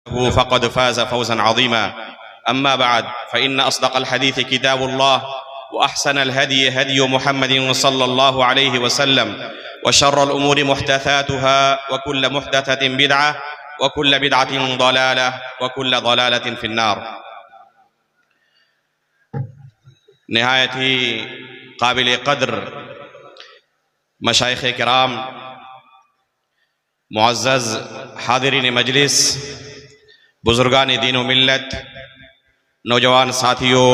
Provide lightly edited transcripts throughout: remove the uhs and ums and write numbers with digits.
फ़क़द फ़ाज़ फ़ौज़न अज़ीमा। अम्मा बअद फ़इन्न अस्दक़ल हदीस किताबुल्लाह व अहसनल हदी हदी मुहम्मदिन सल्लल्लाहु अलैहि वसल्लम व शर्रल उमूरि मुहदसातुहा व कुल्ल मुहदसतिन बिदअह व कुल्ल बिदअतिन ज़लालह व कुल्ल ज़लालतिन फ़िन्नार। निहायत ही काबिल क़द्र मशाइख़ किराम, मुअज़्ज़ज़ हाज़िरीन मजलिस, बुज़ुर्गान दीन व मिल्लत, नौजवान साथियों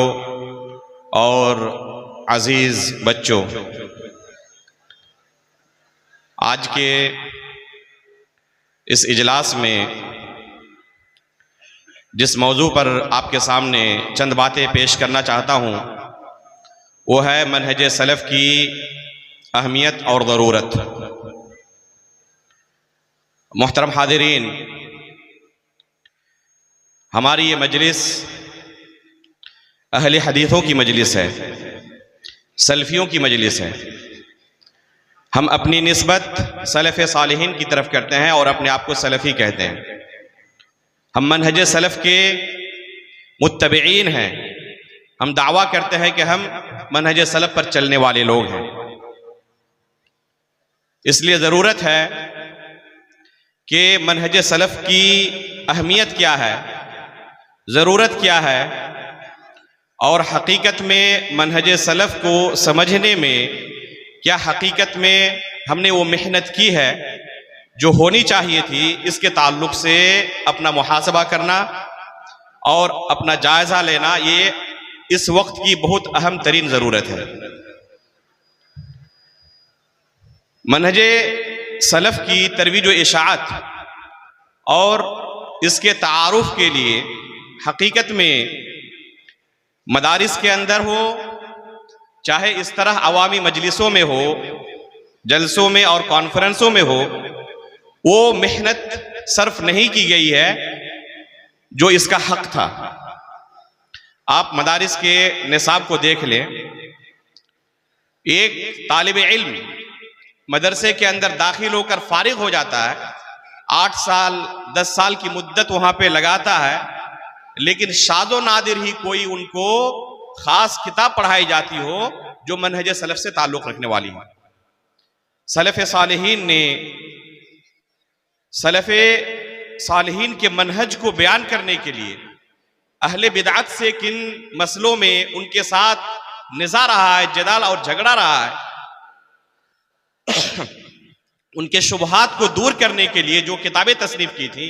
और अज़ीज़ बच्चों, आज के इस इजलास में जिस मौजू पर आपके सामने चंद बातें पेश करना चाहता हूँ वो है मनहज सलफ़ की अहमियत और ज़रूरत। मोहतरम हाज़िरीन, हमारी ये मजलिस अहले हदीथों की मजलिस है, सलफ़ियों की मजलिस है। हम अपनी निस्बत सलफ़ सालिहीन की तरफ करते हैं और अपने आप को सलफ़ी कहते हैं। हम मनहज सलफ़ के मुत्तबईन हैं। हम दावा करते हैं कि हम मनहज सलफ़ पर चलने वाले लोग हैं। इसलिए ज़रूरत है कि मनहज सलफ़ की अहमियत क्या है, ज़रूरत क्या है, और हकीकत में मनहज सलफ़ को समझने में क्या हकीकत में हमने वो मेहनत की है जो होनी चाहिए थी, इसके ताल्लुक़ से अपना मुहासबा करना और अपना जायज़ा लेना, ये इस वक्त की बहुत अहम तरीन ज़रूरत है। मनहज सलफ़ की तरवीज व इशाअत और इसके तारुफ़ के लिए हकीकत में मदारिस के अंदर हो, चाहे इस तरह अवामी मजलिसों में हो, जलसों में और कॉन्फ्रेंसों में हो, वो मेहनत सर्फ नहीं की गई है जो इसका हक था। आप मदारिस के निसाब को देख लें। एक तालिब इल्म मदरसे के अंदर दाखिल होकर फारिग हो जाता है, 8 साल 10 साल की मुद्दत वहां पे लगाता है, लेकिन शादो नादिर ही कोई उनको खास किताब पढ़ाई जाती हो जो मनहज सलफ़ से ताल्लुक़ रखने वाली है। सलफ़ सालिहीन ने सलफ़ सालिहीन के मनहज को बयान करने के लिए अहले बिदअत से किन मसलों में उनके साथ निज़ा रहा है, जदाल और झगड़ा रहा है, उनके शुबहात को दूर करने के लिए जो किताबें तसनीफ की थी।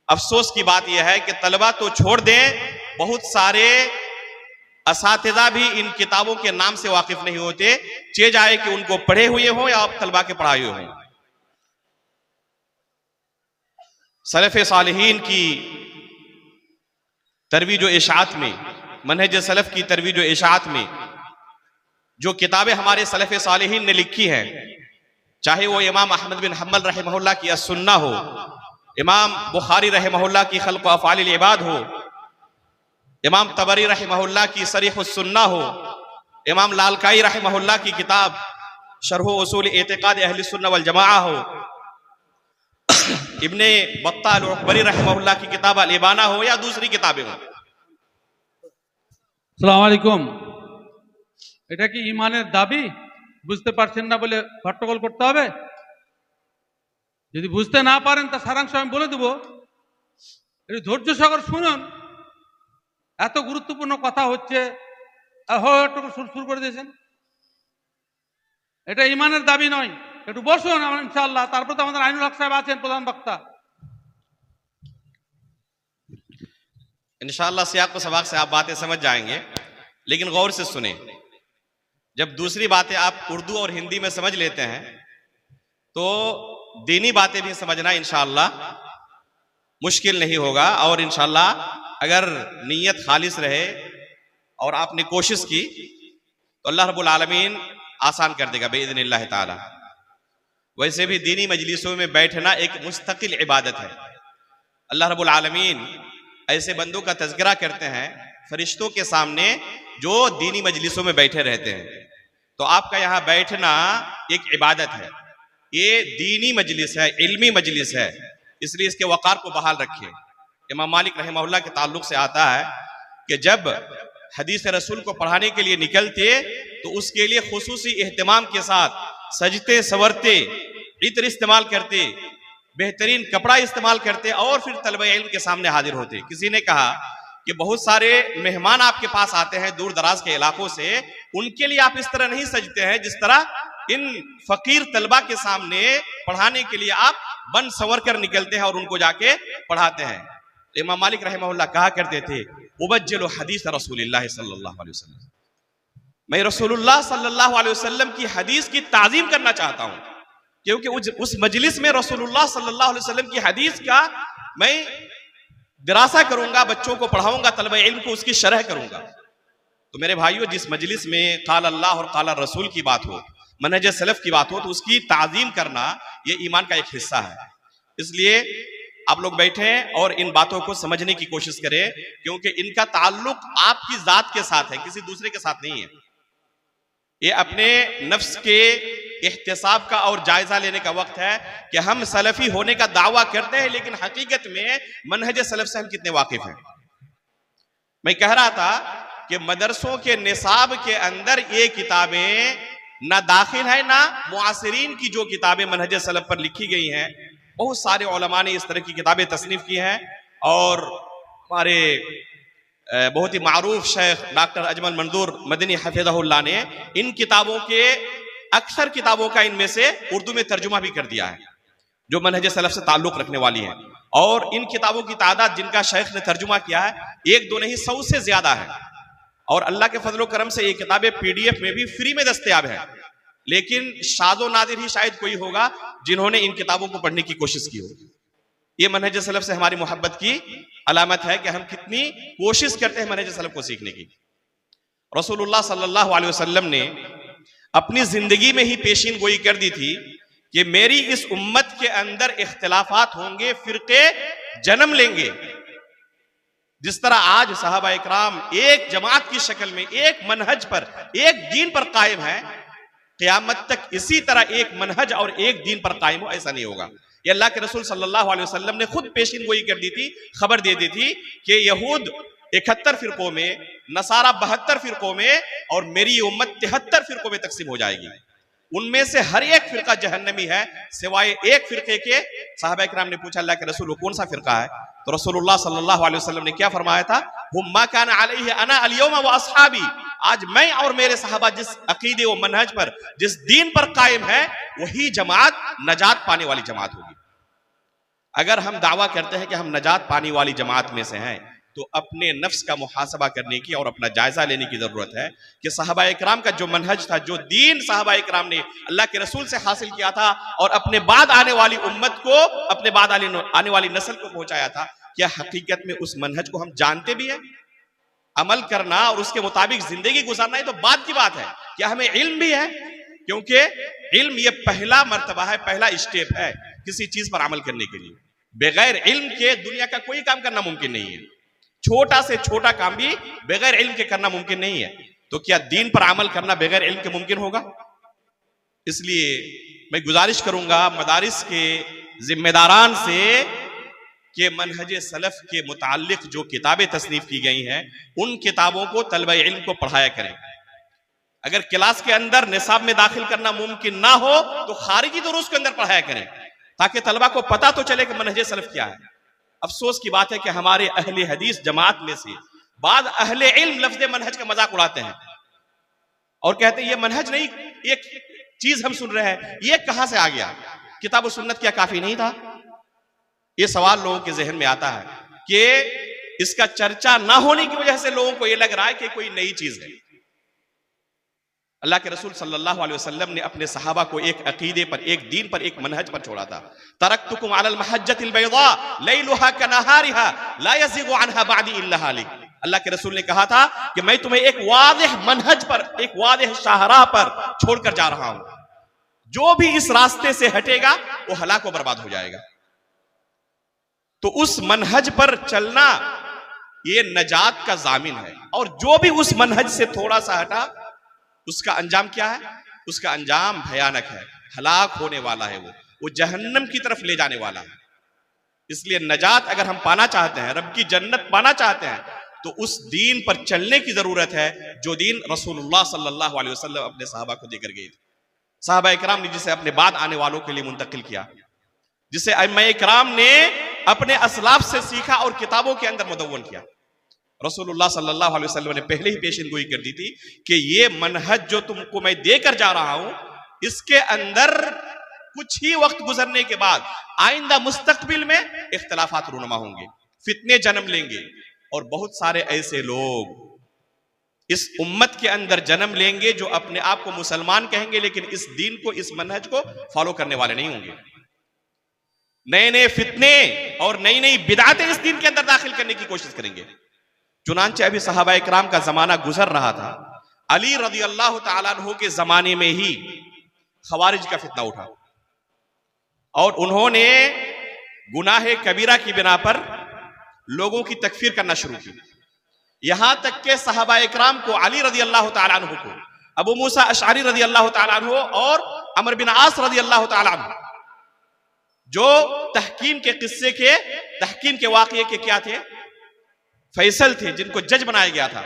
अफसोस की बात यह है कि तलबा तो छोड़ दें, बहुत सारे असातिज़ा भी इन किताबों के नाम से वाकिफ नहीं होते, चे जाए कि उनको पढ़े हुए हों या आप तलबा के पढ़ाए हुए हों। सलफ़ सालिहीन की तरवीज व इशाअत में, मनहज सलफ़ की तरवीज व इशाअत में जो किताबें हमारे सलफ़ सालिहीन ने लिखी हैं, चाहे वो इमाम अहमद बिन हम्बल रहमहुल्लाह की अस्सुन्ना हो, इमाम बुखारी रहमहुल्लाह की खल्क़ व अफ़आलिल इबाद हो, इमाम तबरी रहमहुल्लाह की सरीहुस्सुन्ना हो, इमाम लालकाई रहमहुल्लाह की किताब शरह उसूल एतिक़ाद अहले सुन्नह वल जमाअह हो, इब्ने बत्ता अल-उक़बरी रहमहुल्लाह की किताब अल-इबाना हो या दूसरी किताबें हो। আসসালামু আলাইকুম। এটা কি ঈমানের দাবি? বুঝতে পারছেন না বলে হট্টগোল করতে হবে? যদি বুঝতে না পারেন তা সারাংশ আমি বলে দেব। একটু ধৈর্য সহকারে শুনুন। এত গুরুত্বপূর্ণ কথা হচ্ছে আর হট্টগোল শুরু করে দিয়েছেন। এটা ঈমানের দাবি নয়। একটু বসুন ইনশাআল্লাহ। তারপর তো আমাদের আইনুল হক সাহেব আছেন প্রধান বক্তা। इंशाअल्लाह सियाक़ व सबाक़ से आप बातें समझ जाएंगे, लेकिन गौर से सुने। जब दूसरी बातें आप उर्दू और हिंदी में समझ लेते हैं तो दीनी बातें भी समझना इंशाअल्लाह मुश्किल नहीं होगा, और इंशाअल्लाह अगर नीयत खालिस रहे और आपने कोशिश की तो अल्लाह रब्बुल आलमीन आसान कर देगा बिइज़्निल्लाह ताला। वैसे भी दीनी मजलिसों में बैठना एक मुस्तकिल इबादत है। अल्लाह रब्बुल आलमीन ऐसे बंदों का तज़किरा करते हैं फरिश्तों के सामने जो दीनी मजलिसों में बैठे रहते हैं। तो आपका यहाँ बैठना एक इबादत है, ये दीनी मजलिस है, इल्मी मजलिस है, इसलिए इसके वक़ार को बहाल रखिए। इमाम मालिक रहमहुल्लाह के ताल्लुक से आता है कि जब हदीस रसूल को पढ़ाने के लिए निकलते तो उसके लिए खुसूसी एहतमाम के साथ सजते संवरते, इत्र इस्तेमाल करते, बेहतरीन कपड़ा इस्तेमाल करते और फिर तलबे इल्म के सामने हाजिर होते। किसी ने कहा कि बहुत सारे मेहमान आपके पास आते हैं दूर दराज के इलाकों से, उनके लिए आप इस तरह नहीं सजते हैं जिस तरह इन फकीर तलबा के सामने पढ़ाने के लिए आप बन संवर कर निकलते हैं और उनको जाके पढ़ाते हैं। तो इमाम मालिक रहमहुल्लाह कहा करते थे, उबज्जिलु हदीस रसूलिल्लाह सल्लल्लाहु अलैहि वसल्लम, मैं रसूलुल्लाह सल्लल्लाहु अलैहि वसल्लम की हदीस की ताजीम करना चाहता हूं, क्योंकि उस मजलिस में रसूलुल्लाह सल्लल्लाहु अलैहि वसल्लम की हदीस का मैं दिरासा करूंगा, बच्चों को पढ़ाऊंगा, तलबे इल्म को उसकी शरह करूंगा। तो मेरे भाइयों, जिस मजलिस में काल अल्लाह और काल रसूल की बात हो, मनहज सलफ की बात हो, तो उसकी ताजीम करना ये ईमान का एक हिस्सा है। इसलिए आप लोग बैठे और इन बातों को समझने की कोशिश करें, क्योंकि इनका ताल्लुक आपकी जात के साथ है, किसी दूसरे के साथ नहीं है। ये अपने नफ्स के एहतिसाब का और जायजा लेने का वक्त है कि हम सलफी होने का दावा करते हैं, लेकिन हकीकत में मनहज सलफ से हम कितने वाकिफ हैं। मैं कह रहा था कि मदरसों के निसाब के अंदर ये किताबें ना दाखिल है, ना मुआसिरीन की जो किताबें मनहज सलफ पर लिखी गई हैं। बहुत सारे उलमा ने इस तरह की किताबें तसनीफ की हैं और हमारे बहुत ही मारूफ शेख डॉक्टर अजमल मंजूर मदनी हफिज़हुल्लाह ने इन किताबों के अक्सर किताबों का इनमें से उर्दू में तर्जुमा भी कर दिया है, जो मनहज सलफ से ताल्लुक रखने वाली है। और इन किताबों की तादाद जिनका शेख ने तर्जुमा किया है, एक दो नहीं 100 से ज्यादा है। और अल्लाह के फजल करम से ये किताबें PDF में भी फ्री में दस्तयाब है, लेकिन शादो नादिर ही शायद कोई होगा जिन्होंने इन किताबों को पढ़ने की कोशिश की हो। ये मनहज सलफ से हमारी मोहब्बत की अलामत है कि हम कितनी कोशिश करते हैं मनहज सलफ को सीखने की। रसूलुल्लाह सल्लल्लाहु अलैहि वसल्लम ने अपनी जिंदगी में ही पेशीन गोई कर दी थी कि मेरी इस उम्मत के अंदर इख्तिलाफात होंगे, फिरके जन्म लेंगे। जिस तरह आज सहाबा इकराम एक जमात की शक्ल में एक मनहज पर, एक दीन पर कायम है, क़यामत तक इसी तरह एक मनहज और एक दीन पर कायम हो, ऐसा नहीं होगा। ये अल्लाह के रसूल सल्लल्लाहु अलैहि वसल्लम ने खुद पेशीन गोई कर दी थी, खबर दे दी थी कि यहूद 71 फिरकों में, नसारा 72 फिरकों में और मेरी उम्मत 73 फिरकों में तकसीम हो जाएगी। उनमें से हर एक फिरका जहन्नमी है सिवाय एक फिरके के। साहबा इकराम ने पूछा, अल्लाह के रसूल कौन सा फिरका है? तो रसूलुल्लाह सल्लल्लाहु अलैहि वसल्लम ने क्या फरमाया था? हुम्मा कान अलैहि अना अल-यौम व अस्हाबी, आज मैं और मेरे सहाबा जिस अकीदे व मनहज पर, जिस दीन पर कायम है, वही जमात नजात पाने वाली जमात होगी। अगर हम दावा करते हैं कि हम नजात पाने वाली जमात में से हैं, तो अपने नफ्स का मुहासबा करने की और अपना जायजा लेने की जरूरत है कि सहाबा इकराम का जो मनहज था, जो दीन सहाबा इकराम ने अल्लाह के रसूल से हासिल किया था और अपने बाद आने वाली उम्मत को, अपने बाद आने वाली नस्ल को पहुंचाया था, क्या हकीकत में उस मनहज को हम जानते भी हैं? अमल करना और उसके मुताबिक जिंदगी गुजारना, ये तो बात की बात है। क्या हमें इल्म भी है? क्योंकि इल्म ये पहला मर्तबा है, पहला स्टेप है किसी चीज पर अमल करने के लिए। बगैर इल्म के दुनिया का कोई काम करना मुमकिन नहीं है। छोटा से छोटा काम भी बगैर इल्म के करना मुमकिन नहीं है। तो क्या दीन पर अमल करना बगैर इल्म के मुमकिन होगा? इसलिए मैं गुजारिश करूंगा मदारिस के जिम्मेदारान से कि मनहज सलफ के मुताल्लिक जो किताबें तसनीफ की गई हैं, उन किताबों को तलबे इल्म को पढ़ाया करें। अगर क्लास के अंदर निसाब में दाखिल करना मुमकिन ना हो तो खारिजी दुरूस के अंदर पढ़ाया करें, ताकि तलबा को पता तो चले कि मनहज सलफ क्या है। अफसोस की बात है कि हमारे अहले हदीस जमात में से बाद अहले इल्म लफ्ज़ मनहज का मजाक उड़ाते हैं और कहते हैं ये मनहज नहीं, एक चीज हम सुन रहे हैं, ये कहां से आ गया? किताब और सुन्नत क्या काफी नहीं था? ये सवाल लोगों के जहन में आता है कि इसका चर्चा ना होने की वजह से लोगों को यह लग रहा है कि कोई नई चीज है। अल्लाह के रसूल सल्लल्लाहु अलैहि वसल्लम ने अपने सहाबा को एक अकीदे पर, एक दीन पर, एक मनहज पर छोड़ा था। तरक्तुकुम अलल महज्जतिल बैदा लैलुहा कनहारिहा ला यज़िगु अन्हा बअदी इल्ला हालिक। अल्लाह के रसूल ने कहा था कि मैं तुम्हें एक वाज़ेह मनहज पर, एक वाज़ेह शाहराह पर छोड़कर जा रहा हूं, जो भी इस रास्ते से हटेगा वो हलाक व बर्बाद हो जाएगा। तो उस मनहज पर चलना ये नजात का जामिन है, और जो भी उस मनहज से थोड़ा सा हटा उसका अंजाम क्या है? उसका अंजाम भयानक है, हलाक होने वाला है, वो जहन्नम की तरफ ले जाने वाला है। इसलिए नजात अगर हम पाना चाहते हैं, रब की जन्नत पाना चाहते हैं, तो उस दीन पर चलने की जरूरत है जो दीन रसूलुल्लाह सल्लल्लाहु अलैहि वसल्लम अपने सहाबा को देकर गए थे। सहाबा इकराम ने जिसे अपने बाद आने वालों के लिए मुंतकिल किया, जिसे अइम्मा इकराम ने अपने असलाफ से सीखा और किताबों के अंदर मुदव्वन किया। रसूलुल्लाह सल्लल्लाहु अलैहि वसल्लम ने पहले ही पेशिनगोई कर दी थी कि ये मनहज जो तुमको मैं देकर जा रहा हूं, इसके अंदर कुछ ही वक्त गुजरने के बाद आइंदा मुस्तकबिल में इख्तिलाफात रूनुमा होंगे, फितने जन्म लेंगे, और बहुत सारे ऐसे लोग इस उम्मत के अंदर जन्म लेंगे जो अपने आप को मुसलमान कहेंगे, लेकिन इस दीन को, इस मनहज को फॉलो करने वाले नहीं होंगे। नए नए फितने और नई नई बिदातें इस दीन के अंदर दाखिल करने की कोशिश करेंगे। चुनांचे अभी सहाबा इकराम का जमाना गुजर रहा था, अली रज़ी अल्लाह तआला अन्हु के जमाने में ही खवारिज का फितना उठा और उन्होंने गुनाह कबीरा की बिना पर लोगों की तकफीर करना शुरू की। यहां तक के सहाबा इकराम को, अली रज़ी अल्लाह तआला अन्हु को, अबू मूसा अशअरी रज़ी अल्लाह तआला अन्हु और अमर बिन आस रज़ी अल्लाह तआला अन्हु, जो तहकीम के किस्से के, तहकीम के वाक़ये के क्या थे, फैसल थे, जिनको जज बनाया गया था,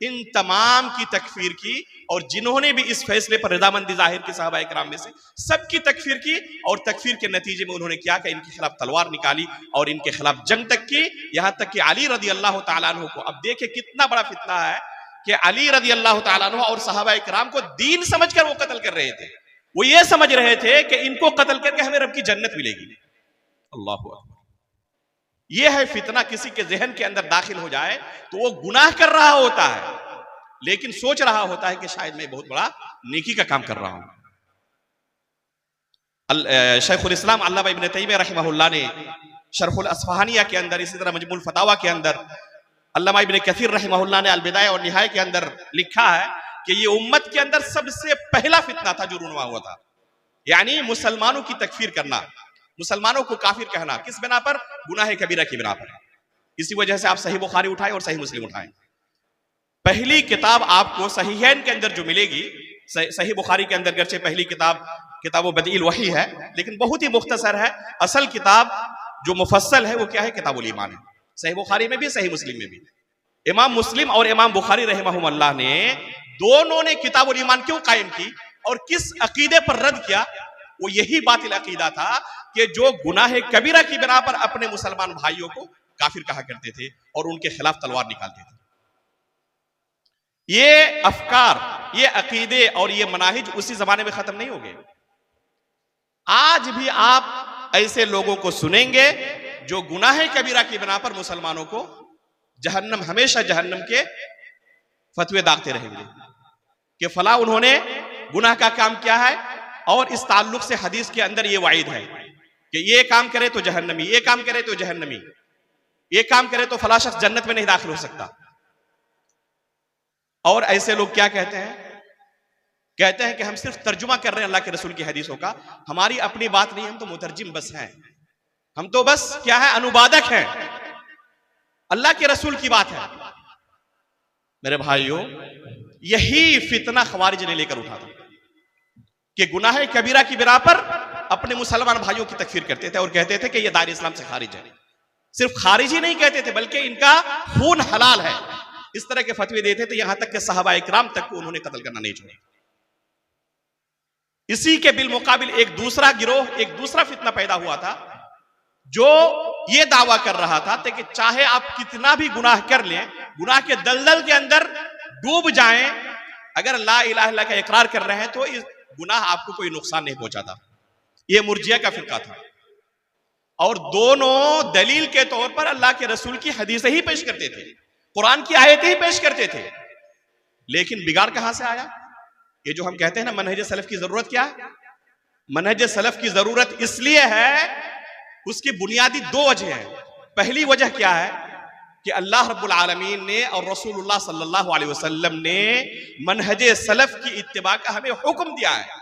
इन तमाम की तकफीर की। और जिन्होंने भी इस फैसले पर रजामंदी जाहिर की सहाबा इकराम में से, सबकी तकफीर की। और तकफीर के नतीजे में उन्होंने क्या किया, इनके खिलाफ तलवार निकाली और इनके खिलाफ जंग तक की, यहां तक कि अली रज़ी अल्लाह तआला अन्हु को, अब देखे कितना बड़ा फितना है कि अली रज़ी अल्लाह तआला अन्हु और सहाबा इकराम को दीन समझकर वो कत्ल कर रहे थे। वो ये समझ रहे थे कि इनको कत्ल करके हमें रब की जन्नत मिलेगी। अल्लाहु अकबर। ये है फितना, किसी के जहन के अंदर दाखिल हो जाए तो वो गुनाह कर रहा होता है, लेकिन सोच रहा होता है कि शायद मैं बहुत बड़ा नेकी का काम कर रहा हूं। शेखुल इस्लाम अल्लामा इब्न तैमिया रहमहुल्लाह ने शरहुल अस्फहानिया के अंदर, इसी तरह मजमुल फतावा के अंदर, अल्लामा इब्न कसीर रहमहुल्लाह ने अल बिदाया और निहाया के अंदर लिखा है कि ये उम्मत के अंदर सबसे पहला फितना था जो रूनुमा हुआ था, यानी मुसलमानों की तकफीर करना, मुसलमानों को काफिर कहना, किस बिना पर, गुनाह कबीरा की बिना पर। इसी वजह से आप सही बुखारी उठाएं और सही मुस्लिम उठाएं, पहली किताब आपको सहीहैन के अंदर जो मिलेगी, सही बुखारी के अंदर गर्चे पहली किताब बदील वही है, लेकिन बहुत ही मुख्तसर है। असल किताब जो मुफस्सल है वो क्या है, किताबुल ईमान है। सही बुखारी में भी, सही मुस्लिम में भी। इमाम मुस्लिम और इमाम बुखारी रहमहुमुल्लाह ने दोनों ने किताबुल ईमान क्यों कायम की और किस अकीदे पर रद्द किया, वो यही बातिल अकीदा था कि जो गुनाह कबीरा की बिना पर अपने मुसलमान भाइयों को काफिर कहा करते थे और उनके खिलाफ तलवार निकालते थे। ये अफकार, ये अकीदे और ये मनाहिज उसी जमाने में खत्म नहीं हो गए। आज भी आप ऐसे लोगों को सुनेंगे जो गुनाह कबीरा की बिना पर मुसलमानों को जहन्नम, हमेशा जहन्नम के फतवे दागते रहेंगे कि फला उन्होंने गुनाह का काम किया है, और इस ताल्लुक से हदीस के अंदर ये वाइद है कि ये काम करे तो जहन्नमी, ये काम करे तो जहन्नमी, ये काम करे तो फला शख्स जन्नत में नहीं दाखिल हो सकता। और ऐसे लोग क्या कहते हैं, कहते हैं कि हम सिर्फ तर्जुमा कर रहे हैं अल्लाह के रसूल की हदीसों का, हमारी अपनी बात नहीं, हम तो मुतरजिम बस हैं, हम तो बस क्या है, अनुवादक हैं, अल्लाह के रसूल की बात है। मेरे भाइयों, यही फितना खवारिज ने लेकर उठा था कि गुनाह कबीरा की बिना पर अपने मुसलमान भाइयों की तकफीर करते थे और कहते थे कि ये दायरे इस्लाम से खारिज है। सिर्फ खारिज ही नहीं कहते थे, बल्कि इनका खून हलाल है, इस तरह के फतवे देते थे, यहां तक कि सहाबा इकराम तक को उन्होंने कत्ल करना नहीं छोड़ा। इसी के बिलमुकाबिल एक दूसरा गिरोह, एक दूसरा फितना पैदा हुआ था जो ये दावा कर रहा था कि चाहे आप कितना भी गुनाह कर लें, गुनाह के दलदल के अंदर डूब जाएं, अगर ला इलाहा इल्लल्लाह का इकरार कर रहे हैं तो इस गुनाह आपको कोई नुकसान नहीं पहुंचाता। यह मुर्जिया का फिरका था और दोनों दलील के तौर पर अल्लाह के रसूल की हदीसें ही पेश करते थे, कुरान की आयतें ही पेश करते थे। लेकिन बिगाड़ कहां से आया? ये जो हम कहते हैं ना मनहज सलफ की जरूरत क्या है? मनहज सलफ की जरूरत इसलिए है, उसकी बुनियादी दो वजह है। पहली वजह क्या है कि अल्लाह रब्बुल आलमीन ने और रसूलुल्लाह सल्लल्लाहु अलैहि वसल्लम ने मनहज सलफ की इत्तिबा का हमें हुक्म दिया है।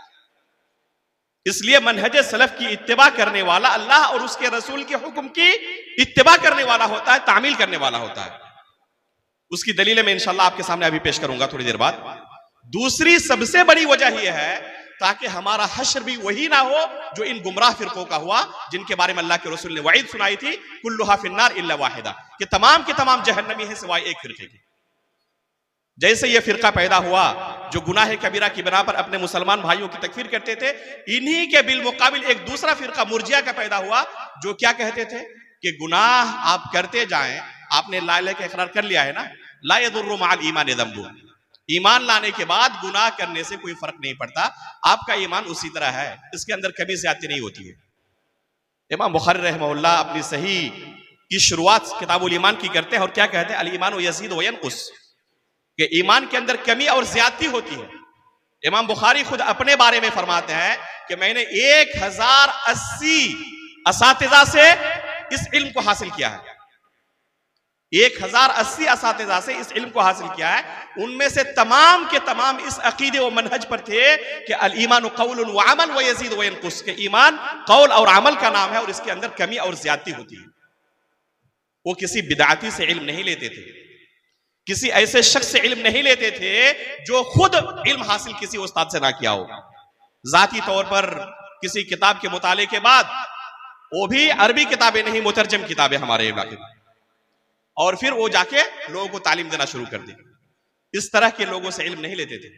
इसलिए मनहज सलफ की इत्तिबा करने वाला अल्लाह और उसके रसूल के हुक्म की इत्तिबा करने वाला होता है, तामील करने वाला होता है। उसकी दलीलें मैं इंशाअल्लाह आपके सामने अभी पेश करूंगा थोड़ी देर बाद। दूसरी सबसे बड़ी वजह यह है ताकि हमारा हश्र भी वही ना हो जो इन गुमराह फिरकों का हुआ, जिनके बारे में अल्लाह के रसूल ने वईद सुनाई थी, कुल्लुहा फिन्नार इल्ला वाहिदा, कि तमाम के तमाम जहन्नमी हैं सिवाय एक फिरके की। जैसे ये फिरका पैदा हुआ जो गुनाह कबीरा की बिना पर अपने मुसलमान भाइयों की तकफीर करते थे, इन्हीं के बिल मुकाबिल एक दूसरा फिरका मुर्जिया का पैदा हुआ जो क्या कहते थे कि गुनाह आप करते जाएं, आपने ला इलाहा का इकरार कर लिया है ना, ला यदुर्रु मअल ईमान ज़ंबु, ईमान लाने के बाद गुनाह करने से कोई फर्क नहीं पड़ता, आपका ईमान उसी तरह है, इसके अंदर कभी ज्यादती नहीं होती है। इमाम बुखारी रहमहुल्लाह अपनी सही की शुरुआत किताबुल ईमान की करते हैं और क्या कहते हैं, अल ईमान यज़ीद व यनकुस, कि ईमान के अंदर कमी और ज्यादती होती है। इमाम बुखारी खुद अपने बारे में फरमाते हैं कि मैंने 1080 असातिज़ा से इस इल्म को हासिल किया है, 1080 असातिज़ा से इस इल्म को हासिल किया है, उनमें से तमाम के तमाम इस अकीदे व मनहज पर थे कि अल ईमान क़ौलुन व अमल व यज़ीद व यनकुस, के ईमान कौल और अमल का नाम है और इसके अंदर कमी और ज्यादती होती है। वो किसी बिदअती से इल्म नहीं लेते थे, किसी ऐसे शख्स से इल्म नहीं लेते थे जो खुद इल्म हासिल किसी उस्ताद से ना किया हो, जाती तौर पर किसी किताब के मुताले के बाद, वो भी अरबी किताबें नहीं, मुतरजम किताबें हमारे इलाके में, और फिर वो जाके लोगों को तालीम देना शुरू कर दी। इस तरह के लोगों से इल्म नहीं लेते थे।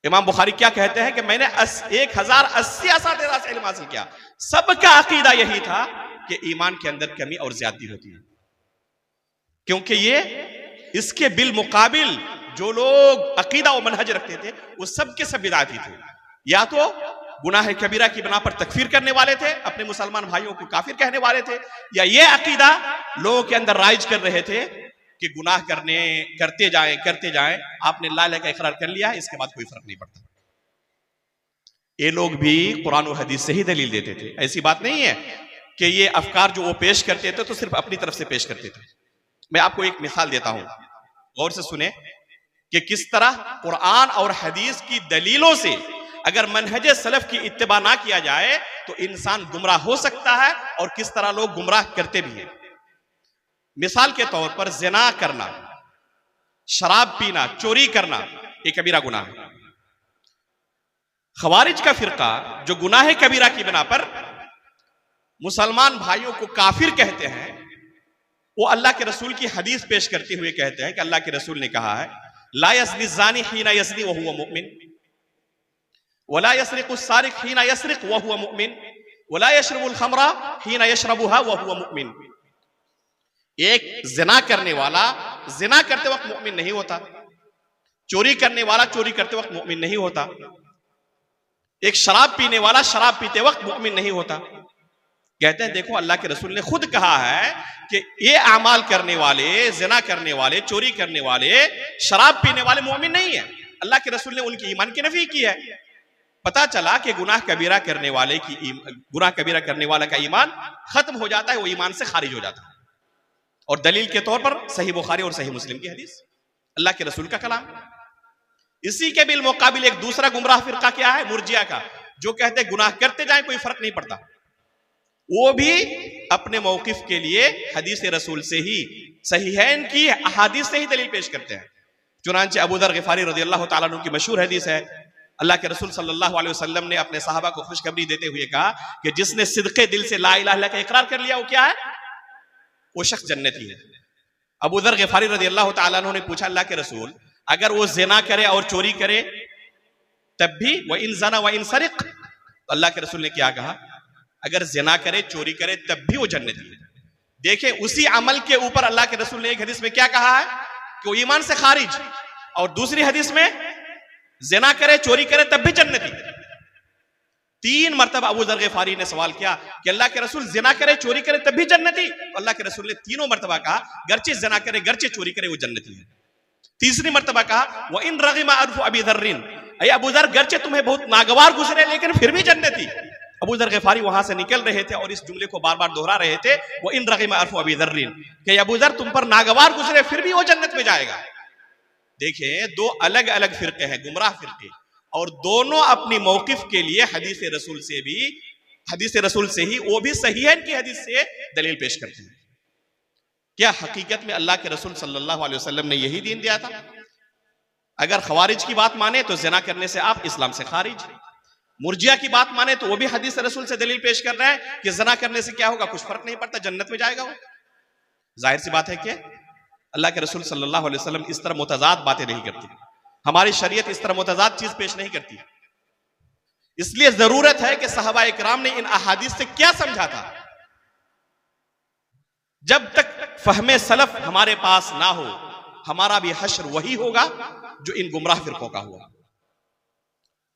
इमाम बुखारी क्या कहते हैं कि मैंने 1080 असातिज़ा से इल्म हासिल किया, सबका अकीदा यही था कि ईमान के अंदर कमी और ज्यादती होती है, क्योंकि ये इसके बिल मुकाबिल जो लोग अकीदा और मनहज रखते थे वो सब के सब बिदअती थे, या तो गुनाह कबीरा की बिना पर तकफीर करने वाले थे, अपने मुसलमान भाइयों को काफिर कहने वाले थे, या ये अकीदा लोगों के अंदर राइज कर रहे थे कि गुनाह करते जाएं, आपने ला इलाहा का इकरार कर लिया है, इसके बाद कोई फर्क नहीं पड़ता। ये लोग भी कुरान और हदीस से ही दलील देते थे, ऐसी बात नहीं है कि ये अफकार जो वो पेश करते थे तो सिर्फ अपनी तरफ से पेश करते थे। मैं आपको एक मिसाल देता हूं, गौर से सुने कि किस तरह कुरान और हदीस की दलीलों से अगर मनहज सलफ की इत्तिबा ना किया जाए तो इंसान गुमराह हो सकता है, और किस तरह लोग गुमराह करते भी हैं। मिसाल के तौर पर ज़िना करना, शराब पीना, चोरी करना ये कबीरा गुनाह है। खवारिज का फिरका जो गुनाह कबीरा की बिना पर मुसलमान भाइयों को काफिर कहते हैं, वो अल्लाह के रसूल की हदीस पेश करते हुए कहते हैं कि अल्लाह के रसूल ने कहा है, ला यज़नी ज़ानी हीना यज़नी व हुवा मुमिन, वला यस्रिक़ु सारिक़ हीना यस्रिक़ व हुवा मुमिन, वला यशरबुल खमरा हीना यशरबुहा व हुवा मुमिन। एक जिना करने वाला जिना करते वक्त मुमिन नहीं होता, चोरी करने वाला चोरी करते वक्त मुमिन नहीं होता, एक शराब पीने वाला शराब पीते वक्त मुमिन नहीं होता। कहते हैं देखो अल्लाह के रसूल ने खुद कहा है कि ये अमाल करने वाले, जिना करने वाले, चोरी करने वाले, शराब पीने वाले मुमिन नहीं है। अल्लाह के रसूल ने उनकी ईमान की नफी की है। पता चला कि गुनाह कबीरा करने वाला का ईमान खत्म हो जाता है, वो ईमान से खारिज हो जाता है। और दलील के तौर पर सही बुखारी और सही मुस्लिम की हदीस, अल्लाह के रसूल का कलाम। इसी के बिल मुकाबिल एक दूसरा गुमराह फिरका क्या है, मुर्जिया का, जो कहते हैं गुनाह करते जाए कोई फर्क नहीं पड़ता। वो भी अपने मौकिफ के लिए हदीस रसूल से ही, सहीहैन की अहादीस से ही दलील पेश करते हैं। चुनांचे अबू दर गिफारी रज़ियल्लाहु ताला अन्हु की मशहूर हदीस है, अल्लाह के रसूल सल्लल्लाहु अलैहि वसल्लम ने अपने सहाबा को खुशखबरी देते हुए कहा कि जिसने सिद्क़े दिल से ला इलाहा इल्लल्लाह का इकरार कर लिया वो क्या है, वो शख्स जन्नती है। अबू दर गिफारी रज़ियल्लाहु ताला अन्हु ने पूछा अल्लाह के रसूल अगर वो ज़िना करे और चोरी करे तब भी, व इन ज़ना व इन सरिक़, तो अल्लाह के रसूल ने क्या कहा, अगर ज़िना करे चोरी करे तब भी वो जन्नती है। देखें उसी अमल के ऊपर अल्लाह के रसूल ने एक हदीस में क्या कहा है कि वो ईमान से खारिज, और दूसरी हदीस में ज़िना करे चोरी करे तब भी जन्नती। 3 मरतबा अबू दर गिफारी ने सवाल किया कि अल्लाह के रसूल ज़िना करे चोरी करे तब भी जन्नती, तो अल्लाह के रसूल ने तीनों मरतबा कहा गर्चे ज़िना करे गर्चे चोरी करे वो जन्नती है। तीसरी मरतबा कहा व इन रग़िमा अनफु अबी दर्रिन, अय अबू दर गर्चे तुम्हें बहुत नागवार गुजरे लेकिन फिर भी जन्नती। अबू दर गिफारी वहां से निकल रहे थे और इस जुमले को बार बार दोहरा रहे थे, वो इन रग़िमा अनफु अबी दर्रिन, कि अबू दर तुम पर नागवार गुजरे फिर भी वो जन्नत में जाएगा। देखें 2 अलग अलग फिरके हैं, गुमराह फिरके, और दोनों अपनी मौकिफ के लिए हदीस रसूल से ही, वो भी सहीहैन की हदीस से दलील पेश करते हैं। क्या हकीकत में अल्लाह के रसूल सल्लल्लाहु अलैहि वसल्लम ने यही दीन दिया था? अगर खवारिज की बात माने तो ज़िना करने से आप इस्लाम से खारिज। मुर्जिया की बात माने तो वो भी हदीस रसूल से दलील पेश कर रहे हैं कि ज़िना करने से क्या होगा, कुछ फर्क नहीं पड़ता, जन्नत में जाएगा वो। जाहिर सी बात है कि अल्लाह के रसूल सल्लल्लाहु अलैहि वसल्लम इस तरह मुतजाद बातें नहीं करती, हमारी शरीयत इस तरह मुतजाद चीज पेश नहीं करती। इसलिए जरूरत है कि सहाबा इकराम ने इन अहादीस से क्या समझा था। जब तक फहमे सलफ हमारे पास ना हो, हमारा भी हश्र वही होगा जो इन गुमराह फिरकों का हुआ।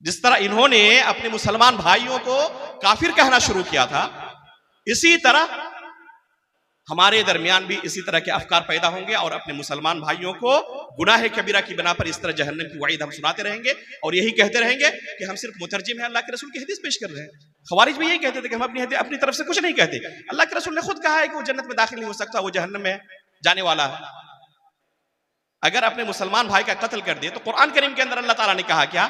जिस तरह इन्होंने अपने मुसलमान भाइयों को काफिर कहना शुरू किया था, इसी तरह हमारे दरमियान भी इसी तरह के अफकार पैदा होंगे और अपने मुसलमान भाइयों को गुनाह कबीरा की बिना पर इस तरह जहन्नम की वईद हम सुनाते रहेंगे और यही कहते रहेंगे कि हम सिर्फ मुतरजिम हैं, अल्लाह के रसूल की हदीस पेश कर रहे हैं। खवारिज भी यही कहते थे कि हम अपनी तरफ से कुछ नहीं कहते, अल्लाह के रसूल ने खुद कहा है कि वो जन्नत में दाखिल नहीं हो सकता, वो जहन्नम में जाने वाला है। अगर अपने मुसलमान भाई का कत्ल कर दिए तो कुरान करीम के अंदर अल्लाह ताला ने कहा क्या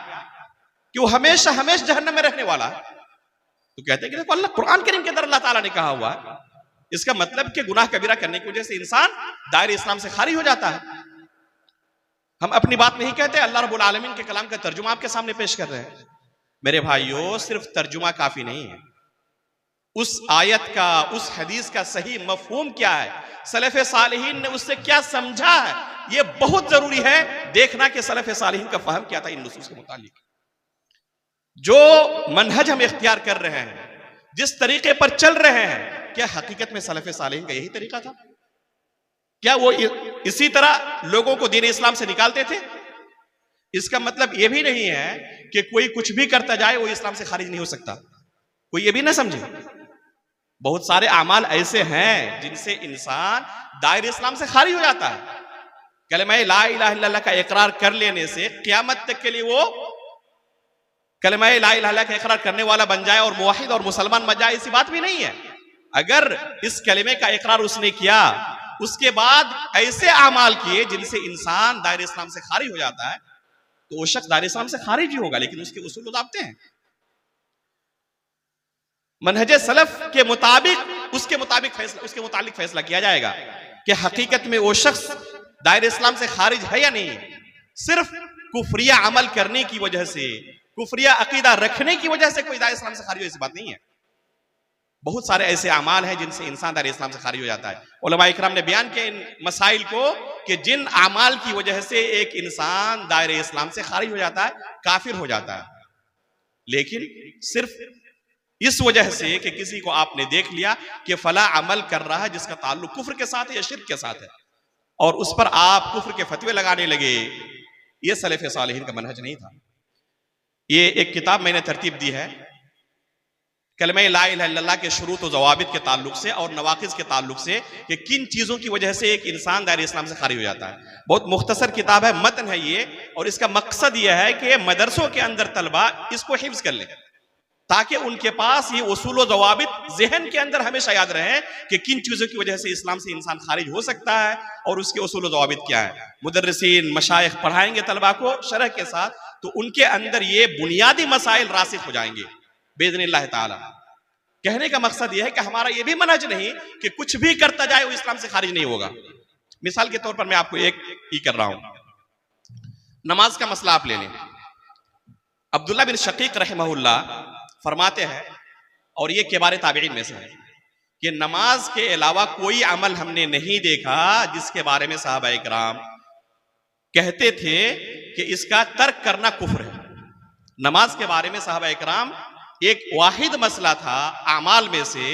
कि वो हमेशा हमेशा जहन्नम में रहने वाला है। तो कहते हैं कि देखो अल्लाह कुरान करीम के अंदर अल्लाह ताला ने कहा हुआ है, इसका मतलब कि गुनाह कबीरा करने की वजह से इंसान दायरे इस्लाम से खारिज हो जाता है। हम अपनी बात नहीं कहते, अल्लाह रब्बुल आलमीन के कलाम का तर्जुमा आपके सामने पेश कर रहे हैं। मेरे भाइयों, सिर्फ तर्जुमा काफी नहीं है, उस आयत का, उस हदीस का सही मफहूम क्या है, सलफ़े सालिहीन ने उससे क्या समझा है, यह बहुत जरूरी है देखना कि सलफ़े सालिहीन का फहम क्या था इन नुसूस के मुतालिक। जो मनहज हम इख्तियार कर रहे हैं, जिस तरीके पर चल रहे हैं, क्या हकीकत में सलफ़े सालिहीन का यही तरीका था? क्या वो इसी तरह लोगों को दीन इस्लाम से निकालते थे? इसका मतलब यह भी नहीं है कि कोई कुछ भी करता जाए वो इस्लाम से खारिज नहीं हो सकता। कोई ये भी ना समझे, बहुत सारे अमाल ऐसे हैं जिनसे इंसान दायरे इस्लाम से खारिज हो जाता है। कलमा ला इलाहा इल्लल्लाह का इकरार कर लेने से क़यामत तक के लिए वो कलमा ला इलाहा इल्लल्लाह का इकरार करने वाला बन जाए और मुवाहिद और मुसलमान बन जाए, ऐसी बात भी नहीं है। अगर इस कलमे का इकरार उसने किया, उसके बाद ऐसे अमाल किए जिनसे इंसान दायरे इस्लाम से खारिज हो जाता है, तो वो शख्स दायरे इस्लाम से खारिज ही होगा, लेकिन उसके उसूल दाबते हैं। मनहजे सलफ के मुताबिक उसके मुताबिक फैसला किया जाएगा कि हकीकत में वो शख्स दायरे इस्लाम से खारिज है या नहीं। सिर्फ कुफरिया अमल करने की वजह से, कुफरिया अकीदा रखने की वजह से कोई दायरे इस्लाम से खारिज हो, ऐसी बात नहीं है। बहुत सारे ऐसे अमाल हैं जिनसे इंसान दायरे इस्लाम से खारिज हो जाता है। उलमा इकराम ने बयान किया इन मसाइल को कि जिन अमाल की वजह से एक इंसान दायरे इस्लाम से खारिज हो जाता है, काफिर हो जाता है, लेकिन सिर्फ इस वजह से कि किसी को आपने देख लिया कि फला अमल कर रहा है जिसका ताल्लुक कुफ्र के साथ है या शिर्क के साथ है, और उस पर आप कुफ्र के फतवे लगाने लगे, ये सलफ़े सालिहीन का मनहज नहीं था। ये एक किताब मैंने तरतीब दी है कलमा ला इलाहा इल्लल्लाह के शुरूत व ज़वाबित के ताल्लुक से और नवाकिज़ के ताल्लुक से कि किन चीज़ों की वजह से एक इंसान दायरे इस्लाम से खारिज हो जाता है। बहुत मुख्तसर किताब है, मतन है ये, और इसका मकसद यह है कि मदरसों के अंदर तलबा इसको हिफ्ज़ कर लें ताकि उनके पास ये उसूल व ज़वाबित ज़हन के अंदर हमेशा याद रहे कि किन चीज़ों की वजह से इस्लाम से इंसान खारिज हो सकता है और उसके उसूल व ज़वाबित क्या है। मुदर्रिसीन मशाइख पढ़ाएंगे तलबा को शरह के साथ, तो उनके अंदर ये बुनियादी मसाइल रासिख हो जाएंगे बेइज़्निल्लाह ताला। कहने का मकसद यह है कि हमारा यह भी मनहज नहीं कि कुछ भी करता जाए वो इस्लाम से खारिज नहीं होगा। मिसाल के तौर पर मैं आपको एक ही कर रहा हूं, नमाज का मसला आप ले लें। अब्दुल्ला बिन शकीक रहमहुल्लाह फरमाते हैं, और ये किबार ताबईन में से है, कि नमाज के अलावा कोई अमल हमने नहीं देखा जिसके बारे में सहाबा इकराम कहते थे कि इसका तर्क करना कुफ्र है। नमाज के बारे में सहाबा इकराम एक वाहिद मसला था अमाल में से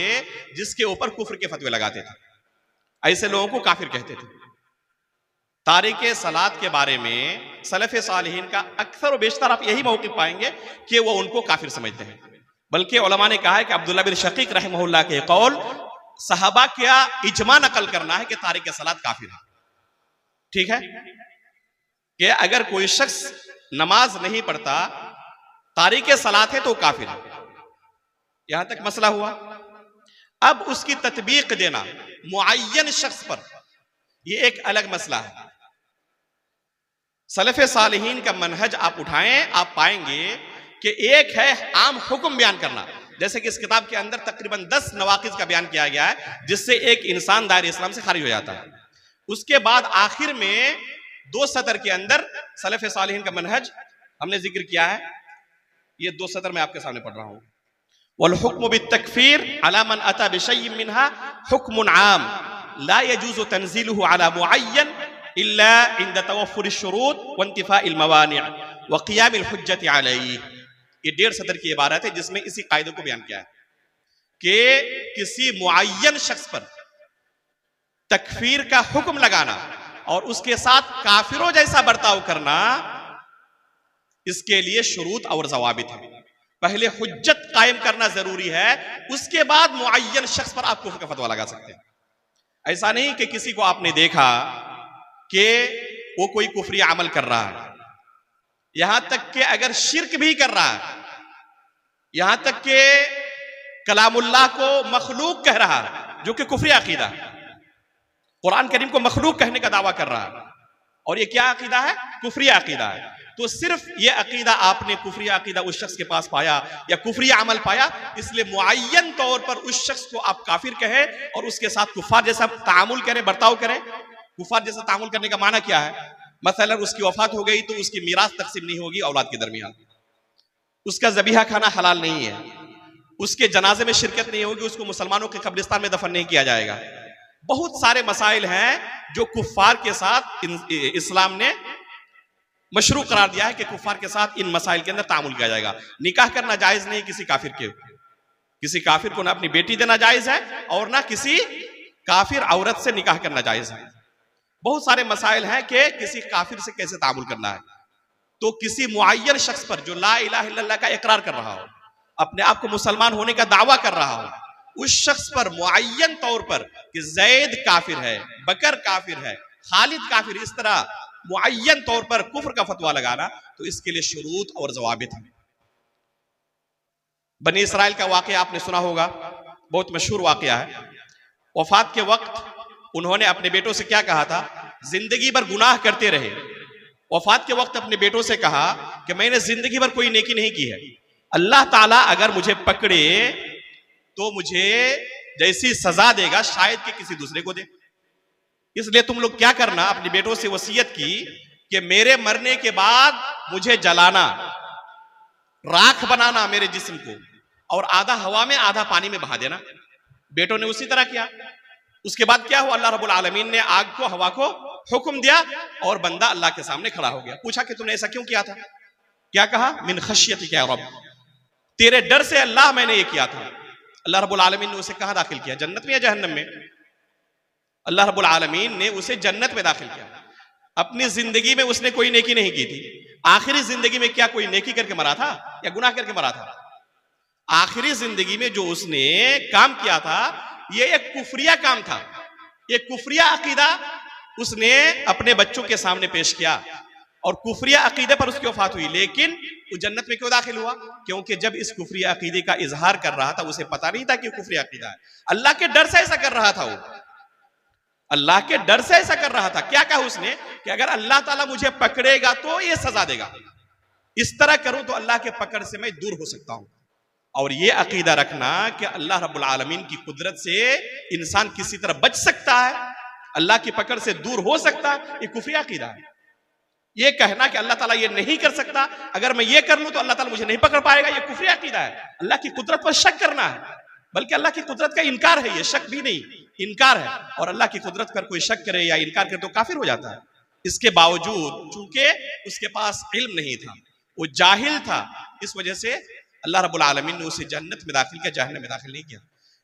जिसके ऊपर कुफ्र के फतवे लगाते थे, ऐसे लोगों को काफिर कहते थे। तारिके सलात के बारे में सलफ़े सालिहीन का अक्सर और बेशतर आप यही मौक़िफ़ पाएंगे कि वो उनको काफिर समझते हैं। बल्कि उलमा ने कहा है कि अब्दुल्ला बिन शकीक रहमहुल्लाह के कौल सहाबा क्या इजमा नकल करना है कि तारिके सलात काफिर है। ठीक है कि अगर कोई शख्स नमाज नहीं पढ़ता, तारिके सलात है तो काफिर है, यहां तक मसला हुआ। अब उसकी तत्बीक देना मुअय्यन शख्स पर, यह एक अलग मसला है। सलफ़े सालिहीन का मनहज आप उठाएं, आप पाएंगे कि एक है आम हुक्म बयान करना, जैसे कि इस किताब के अंदर तकरीबन 10 नवाकिज़ का बयान किया गया है जिससे एक इंसान दायरे इस्लाम से खारिज हो जाता है। उसके बाद आखिर में 2 सतर के अंदर सलफ़ सालिहीन का मनहज हमने जिक्र किया है। ये 2 सतर मैं आपके सामने पढ़ रहा हूं। वल हुक्म बित्तकफीर अला मन अता बिशैइन मिनहा हुक्मुन आम ला यजूज़ु तंज़ीलुहु अला मुअय्यन इल्ला इंद तवफ्फुर शुरूत व इंतिफाइल मवानि' व क़ियामिल हुज्जति अलैहि। ये 1.5 सतर की इबारत है जिसमें इसी कायदे को बयान किया है कि किसी मुअय्यन शख्स पर तकफीर का हुक्म लगाना और उसके साथ काफिरों जैसा बर्ताव करना, इसके लिए शुरूत और ज़वाबित है। पहले हुज्जत कायम करना जरूरी है, उसके बाद मुअय्यन शख्स पर आप कुफ्र का फतवा लगा सकते हैं। ऐसा नहीं कि किसी को आपने देखा कि वो कोई कुफरी अमल कर रहा है, यहां तक कि अगर शिर्क भी कर रहा है, यहां तक कि कलामुल्लाह को मखलूक कह रहा है, जो कि कुफरी अकीदा है, कुरान करीम को मखलूक कहने का दावा कर रहा है, और ये क्या अकीदा है? कुफरी अकीदा है। तो सिर्फ ये अकीदा आपने कुफरी अकीदा उस शख्स के पास पाया या कुफरी अमल पाया, इसलिए मुअय्यन तौर पर उस शख्स को आप काफिर कहें और उसके साथ कुफार जैसा तामुल करें, बर्ताव करें। कुफार जैसा तामुल करने का माना क्या है? मसलन उसकी वफात हो गई तो उसकी मीरास तकसीम नहीं होगी औलाद के दरमियान, उसका ज़बीहा खाना हलाल नहीं है, उसके जनाजे में शिरकत नहीं होगी, उसको मुसलमानों के कब्रिस्तान में दफन नहीं किया जाएगा। बहुत सारे मसाइल हैं जो कुफार के साथ इस्लाम ने मशरू करार दिया है कि कुफार के साथ इन मसाइल के अंदर तामुल किया जाएगा। निकाह करना जायज नहीं किसी काफिर को ना अपनी बेटी देना जायज है और ना किसी काफिर औरत से निकाह करना जायज है। बहुत सारे मसाइल हैं कि किसी काफिर से कैसे तामुल करना है। तो किसी मुअय्यन शख्स पर जो ला इलाहा इल्लल्लाह का इकरार कर रहा हो, अपने आप को मुसलमान होने का दावा कर रहा हो, उस शख्स पर मुअय्यन तौर पर कि जैद काफिर है, बकर काफिर है, खालिद काफिर, इस तरह मुअय्यन तौर पर कुफ्र का फतवा लगाना, तो इसके लिए शुरूत और ज़वाबित है। बनी इसराइल का वाक़या आपने सुना होगा, बहुत मशहूर वाक़या है। वफात के वक्त उन्होंने अपने बेटों से क्या कहा था? जिंदगी भर गुनाह करते रहे, वफात के वक्त अपने बेटों से कहा कि मैंने जिंदगी भर कोई नेकी नहीं की है, अल्लाह ताला अगर मुझे पकड़े तो मुझे जैसी सजा देगा शायद कि किसी दूसरे को दे। इसलिए तुम लोग क्या करना, अपने बेटों से वसीयत की कि मेरे मरने के बाद मुझे जलाना, राख बनाना मेरे जिस्म को, और आधा हवा में आधा पानी में बहा देना। बेटों ने उसी तरह किया। उसके बाद क्या हुआ? अल्लाह रब्बुल आलमीन ने आग को, हवा को हुक्म दिया और बंदा अल्लाह के सामने खड़ा हो गया। पूछा कि तुमने ऐसा क्यों किया था? क्या कहा? मिन खशियतिक या रब, तेरे डर से अल्लाह मैंने ये किया था। अल्लाह रब्बुल आलमीन ने उसे कहां दाखिल किया? जन्नत में या जहन्नम में? अल्लाह रब्बुल आलमीन ने उसे जन्नत में दाखिल किया। अपनी जिंदगी में उसने कोई नेकी नहीं की थी। आखिरी जिंदगी में क्या कोई नेकी करके मरा था या गुनाह करके मरा था? आखिरी जिंदगी में जो उसने काम किया था ये एक कुफरिया काम था, एक कुफरिया अकीदा उसने अपने बच्चों के सामने पेश किया और कुफरिया अकीदे पर उसकी वफात हुई। लेकिन वो जन्नत में क्यों दाखिल हुआ? क्योंकि जब इस कुफरिया अकीदे का इजहार कर रहा था उसे पता नहीं था कि कुफरिया अकीदा है। अल्लाह के डर से ऐसा कर रहा था, वो अल्लाह के डर से ऐसा कर रहा था। क्या कहा उसने कि अगर अल्लाह ताला मुझे पकड़ेगा तो ये सजा देगा, इस तरह करूं तो अल्लाह के पकड़ से मैं दूर हो सकता हूं। और ये अकीदा रखना कि अल्लाह रब्बुल आलमीन की कुदरत से इंसान किसी तरह बच सकता है, अल्लाह की पकड़ से दूर हो सकता है, ये कुफरी अकीदा है। ये कहना कि अल्लाह ताला ये नहीं कर सकता, अगर मैं ये कर लूं तो अल्लाह ताला मुझे नहीं पकड़ पाएगा, ये कुफरी अकीदा है। अल्लाह की कुदरत पर शक करना है, बल्कि अल्लाह की कुदरत का इनकार है, ये शक भी नहीं, इनकार है। और अल्लाह की कुदरत पर कोई शक करे या इनकार करे तो काफिर हो जाता है। इसके बावजूद चूंकि उसके पास इल्म नहीं था, वो जाहिल था, इस वजह से अल्लाह रब्बुल आलमीन ने उसे जन्नत में दाखिल किया, जहन्नम में दाखिल नहीं किया।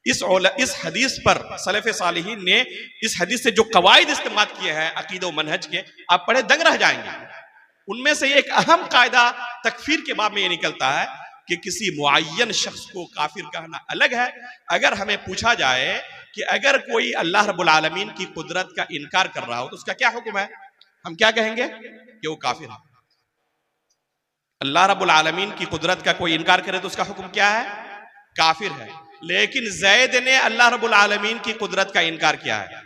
इस हदीस पर सलफ़ सालिहीन ने इस हदीस से जो कवायद इस्तेमाल किए हैं अकीदा व मनहज के, आप पढ़े दंग रह जाएंगे। उनमें से एक अहम कायदा तकफीर के बाब में ये निकलता है कि किसी मुअय्यन शख्स को काफिर कहना अलग है। अगर हमें पूछा जाए कि अगर कोई अल्लाह रब्बुल आलमीन की कुदरत का इनकार कर रहा हो तो उसका क्या हुक्म है, हम क्या कहेंगे कि वो काफिर है। अल्लाह रब्बुल आलमीन की कुदरत का कोई इनकार करे तो उसका हुक्म क्या है? काफिर है। लेकिन जैद ने अल्लाह रब्बुल आलमीन की कुदरत का इनकार किया है,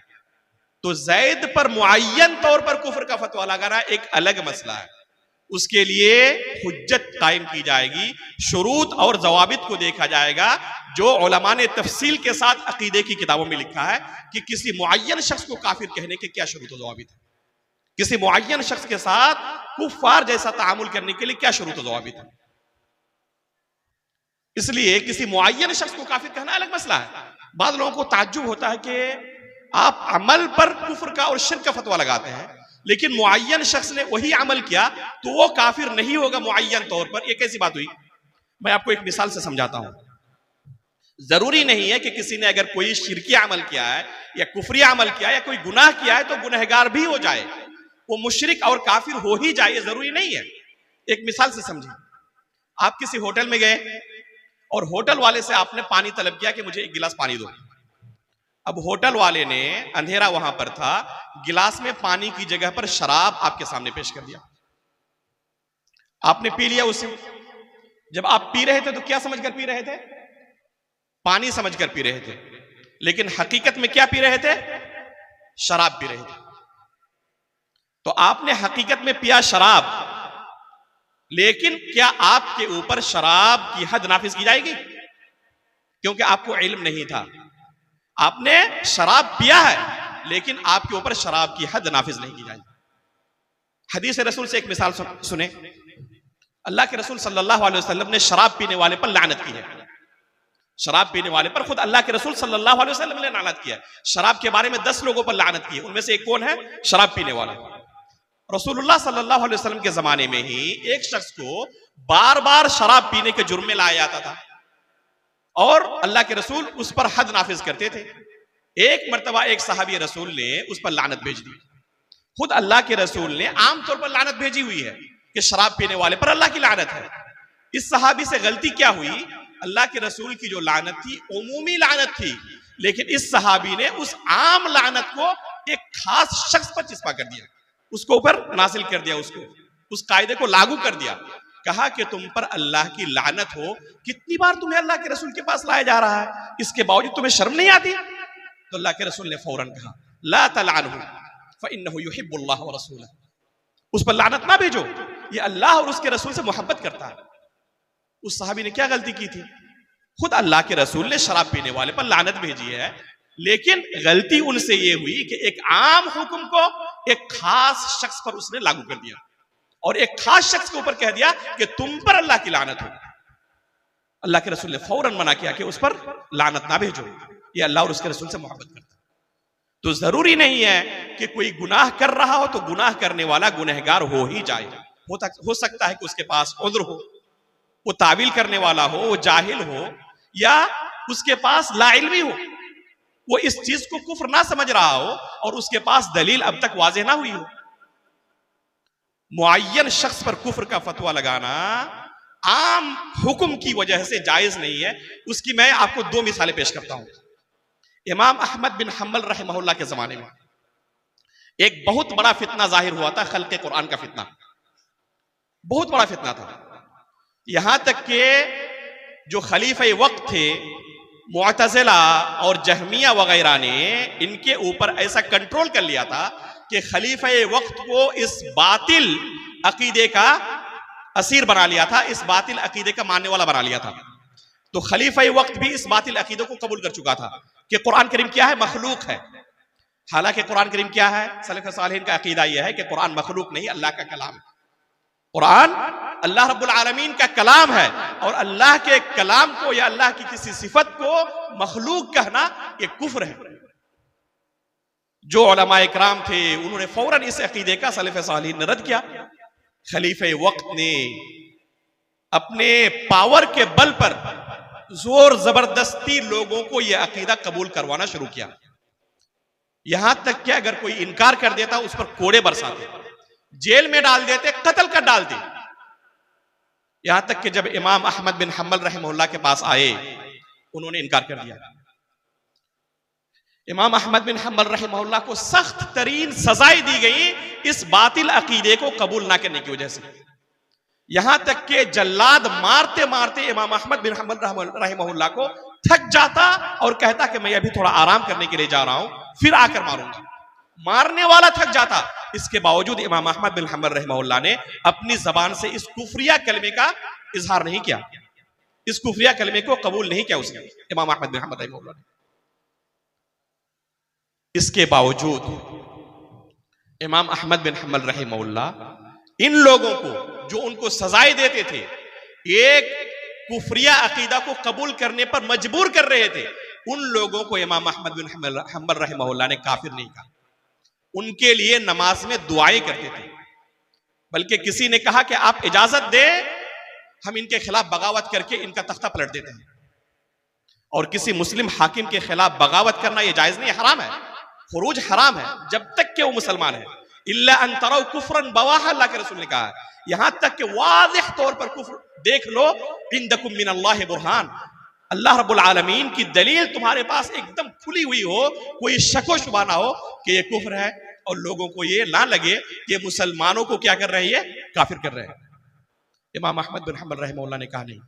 तो जैद पर मुअय्यन तौर पर कुफ्र का फतवा लगाना एक अलग मसला है। उसके लिए हुज्जत कायम की जाएगी, शुरूत और जवाबित को देखा जाएगा, जो उलमा ने तफसील के साथ अकीदे की किताबों में लिखा है कि किसी मुअय्यन शख्स को काफिर कहने के क्या शुरूत और जवाबित है। किसी मुअय्यन शख्स के साथ कुफ्फार जैसा तामुल करने के लिए क्या शुरूत ज़वाबित है। इसलिए किसी मुअय्यन शख्स को काफिर कहना अलग मसला है। बाद लोगों को ताज्जुब होता है कि आप अमल पर कुफ्र का और शिर्क का फतवा लगाते हैं, लेकिन मुअय्यन शख्स ने वही अमल किया तो वो काफिर नहीं होगा मुअय्यन तौर पर। ये कैसी बात हुई? मैं आपको एक मिसाल से समझाता हूं। जरूरी नहीं है कि किसी ने अगर कोई शिरकी अमल किया है या कुफरी अमल किया है या कोई गुनाह किया है तो गुनहगार भी हो जाए, वो मुशरिक और काफिर हो ही जाए, जरूरी नहीं है। एक मिसाल से समझिए, आप किसी होटल में गए और होटल वाले से आपने पानी तलब किया कि मुझे एक गिलास पानी दो। अब होटल वाले ने, अंधेरा वहां पर था, गिलास में पानी की जगह पर शराब आपके सामने पेश कर दिया। आपने पी लिया उसे। जब आप पी रहे थे तो क्या समझकर पी रहे थे? पानी समझकर पी रहे थे, लेकिन हकीकत में क्या पी रहे थे? शराब पी रहे थे। तो आपने हकीकत में पिया शराब, लेकिन क्या आपके ऊपर शराब की हद नाफिज की जाएगी? क्योंकि आपको इल्म नहीं था। आपने शराब पिया है, लेकिन आपके ऊपर शराब की हद नाफिज नहीं की जाएगी। हदीस रसूल से एक मिसाल सुने। अल्लाह के रसूल सल्लल्लाहु अलैहि वसल्लम ने शराब पीने वाले पर लानत की है। शराब पीने वाले पर खुद अल्लाह के रसूल सल्लल्लाहु अलैहि वसल्लम ने लानत किया है। शराब के बारे में 10 लोगों पर लानत की है, उनमें से एक कौन है? शराब पीने वाला। रसूलुल्लाह सल्लल्लाहु अलैहि वसल्लम के जमाने में ही एक शख्स को बार बार शराब पीने के जुर्म में लाया जाता था और अल्लाह के रसूल उस पर हद नाफिज करते थे। एक मर्तबा एक सहाबी रसूल ने उस पर लानत भेज दी। खुद अल्लाह के रसूल ने आमतौर पर लानत भेजी हुई है कि शराब पीने वाले पर अल्लाह की लानत है। इस सहाबी से गलती क्या हुई? अल्लाह के रसूल की जो लानत थी उमूमी लानत थी, लेकिन इस सहाबी ने उस आम लानत को एक खास शख्स पर चिस्पा कर दिया, उसको ऊपर नासिल कर दिया, उसको उस कायदे को लागू कर दिया। कहा कि तुम पर अल्लाह की लानत हो, कितनी बार तुम्हें अल्लाह के रसूल के पास लाया जा रहा है, इसके बावजूद तुम्हें शर्म नहीं आती? तो अल्लाह के रसूल ने फौरन कहा, ला तलअनहु फइन्नहु युहिब्बुल्लाह व रसूलहु, उस पर लानत ना भेजो, ये अल्लाह और उसके रसूल से मोहब्बत करता है। उस सहाबी ने क्या गलती की थी? खुद अल्लाह के रसूल ने शराब पीने वाले पर लानत भेजी है, लेकिन गलती उनसे ये हुई कि एक आम हुक्म को एक खास शख्स पर उसने लागू कर दिया और एक खास शख्स के ऊपर कह दिया कि तुम पर अल्लाह की लानत हो। अल्लाह के रसूल ने फौरन मना किया कि उस पर लानत ना भेजो, ये अल्लाह और उसके रसूल से मोहब्बत करता है। तो जरूरी नहीं है कि कोई गुनाह कर रहा हो तो गुनाह करने वाला गुनहगार हो ही जाए। हो सकता है कि उसके पास उज़्र हो, वो तावील करने वाला हो, वो जाहिल हो, या उसके पास लाइल्मी हो, वो इस चीज को कुफ्र ना समझ रहा हो और उसके पास दलील अब तक वाज़ेह ना हुई हो। मुअय्यन शख्स पर कुफ्र का फतवा लगाना आम हुक्म की वजह से जायज नहीं है। उसकी मैं आपको 2 मिसालें पेश करता हूं। इमाम अहमद बिन हम्बल रहमहुल्लाह के जमाने में एक बहुत बड़ा फितना जाहिर हुआ था, खल्क़े कुरान का फितना, बहुत बड़ा फितना था। यहां तक के जो खलीफे वक्त थे, मुअतज़िला और जहमिया वगैरह ने इनके ऊपर ऐसा कंट्रोल कर लिया था कि खलीफे वक्त को इस बातिल अकीदे का असीर बना लिया था, इस बातिल अकीदे का मानने वाला बना लिया था। तो खलीफे वक्त भी इस बातिल अकीदे को कबूल कर चुका था कि कुरान करीम क्या है? मखलूक है। हालांकि कुरान करीम क्या है? सलफ़ सालिहीन का अकीदा यह है कि कुरान मखलूक नहीं, अल्लाह का कलाम है। कुरान अल्लाह रब्बुल आलमीन का कलाम है और अल्लाह के कलाम को या अल्लाह की किसी सिफत को मखलूक कहना यह कुफ्र है। जो उलमा इकराम थे उन्होंने फौरन इस अकीदे का सलफ़ सालिहीन ने रद्द किया। खलीफे वक्त ने अपने पावर के बल पर जोर जबरदस्ती लोगों को यह अकीदा कबूल करवाना शुरू किया। यहां तक कि अगर कोई इनकार कर देता उस पर कोड़े बरसाते, जेल में डाल देते, कत्ल कर डालते। यहां तक कि जब इमाम अहमद बिन हम्बल रहमहुल्लाह के पास आए, उन्होंने इनकार कर दिया। इमाम अहमद बिन हम्बल रहमहुल्लाह को सख्त तरीन सजाएं दी गई इस बातिल अकीदे को कबूल ना करने की वजह से। यहां तक कि जल्लाद मारते मारते इमाम अहमद बिन हम्बल रहमहुल्लाह को थक जाता और कहता कि मैं अभी थोड़ा आराम करने के लिए जा रहा हूं, फिर आकर मारूंगा। मारने वाला थक जाता, इसके बावजूद इमाम अहमद बिन हम्बल रहमहुल्लाह ने अपनी जबान से इस कुफरिया कलमे का इजहार नहीं किया, इस कुफरिया कलमे को कबूल नहीं किया उसने, इमाम अहमद बिन हम्बल रहमहुल्लाह ने। इसके बावजूद इमाम अहमद बिन हम्बल रहमहुल्लाह इन लोगों को जो उनको सजाएं देते थे, एक कुफरिया अकीदा को कबूल करने पर मजबूर कर रहे थे, उन लोगों को इमाम अहमद बिन हम्बल रहमहुल्लाह ने काफिर नहीं कहा। उनके लिए नमाज में दुआएं करते थे, बल्कि किसी ने कहा कि आप इजाजत दे, हम इनके खिलाफ बगावत करके इनका तख्ता पलट देते हैं। और किसी मुस्लिम हाकिम के खिलाफ बगावत करना यह जायज नहीं, हराम है, खुरूज हराम है जब तक कि वो मुसलमान है। इल्ला अन तरौ कुफ्रन बवाह, अल्लाह के रसूल ने कहा है, यहां तक कि वाज़िह तौर पर कुफ्र देख लो, इंदकुम मिनल्लाहि बुरहान, अल्लाह रब्बुल आलमीन की दलील तुम्हारे पास एकदम खुली हुई हो, कोई शको शुबा ना हो कि ये कुफ्र है, और लोगों को ये ना लगे कि मुसलमानों को क्या कर रही है, काफिर कर रहे हैं। इमाम अहमद बिन हम्बल रहमहुल्लाह ने कहा नहीं,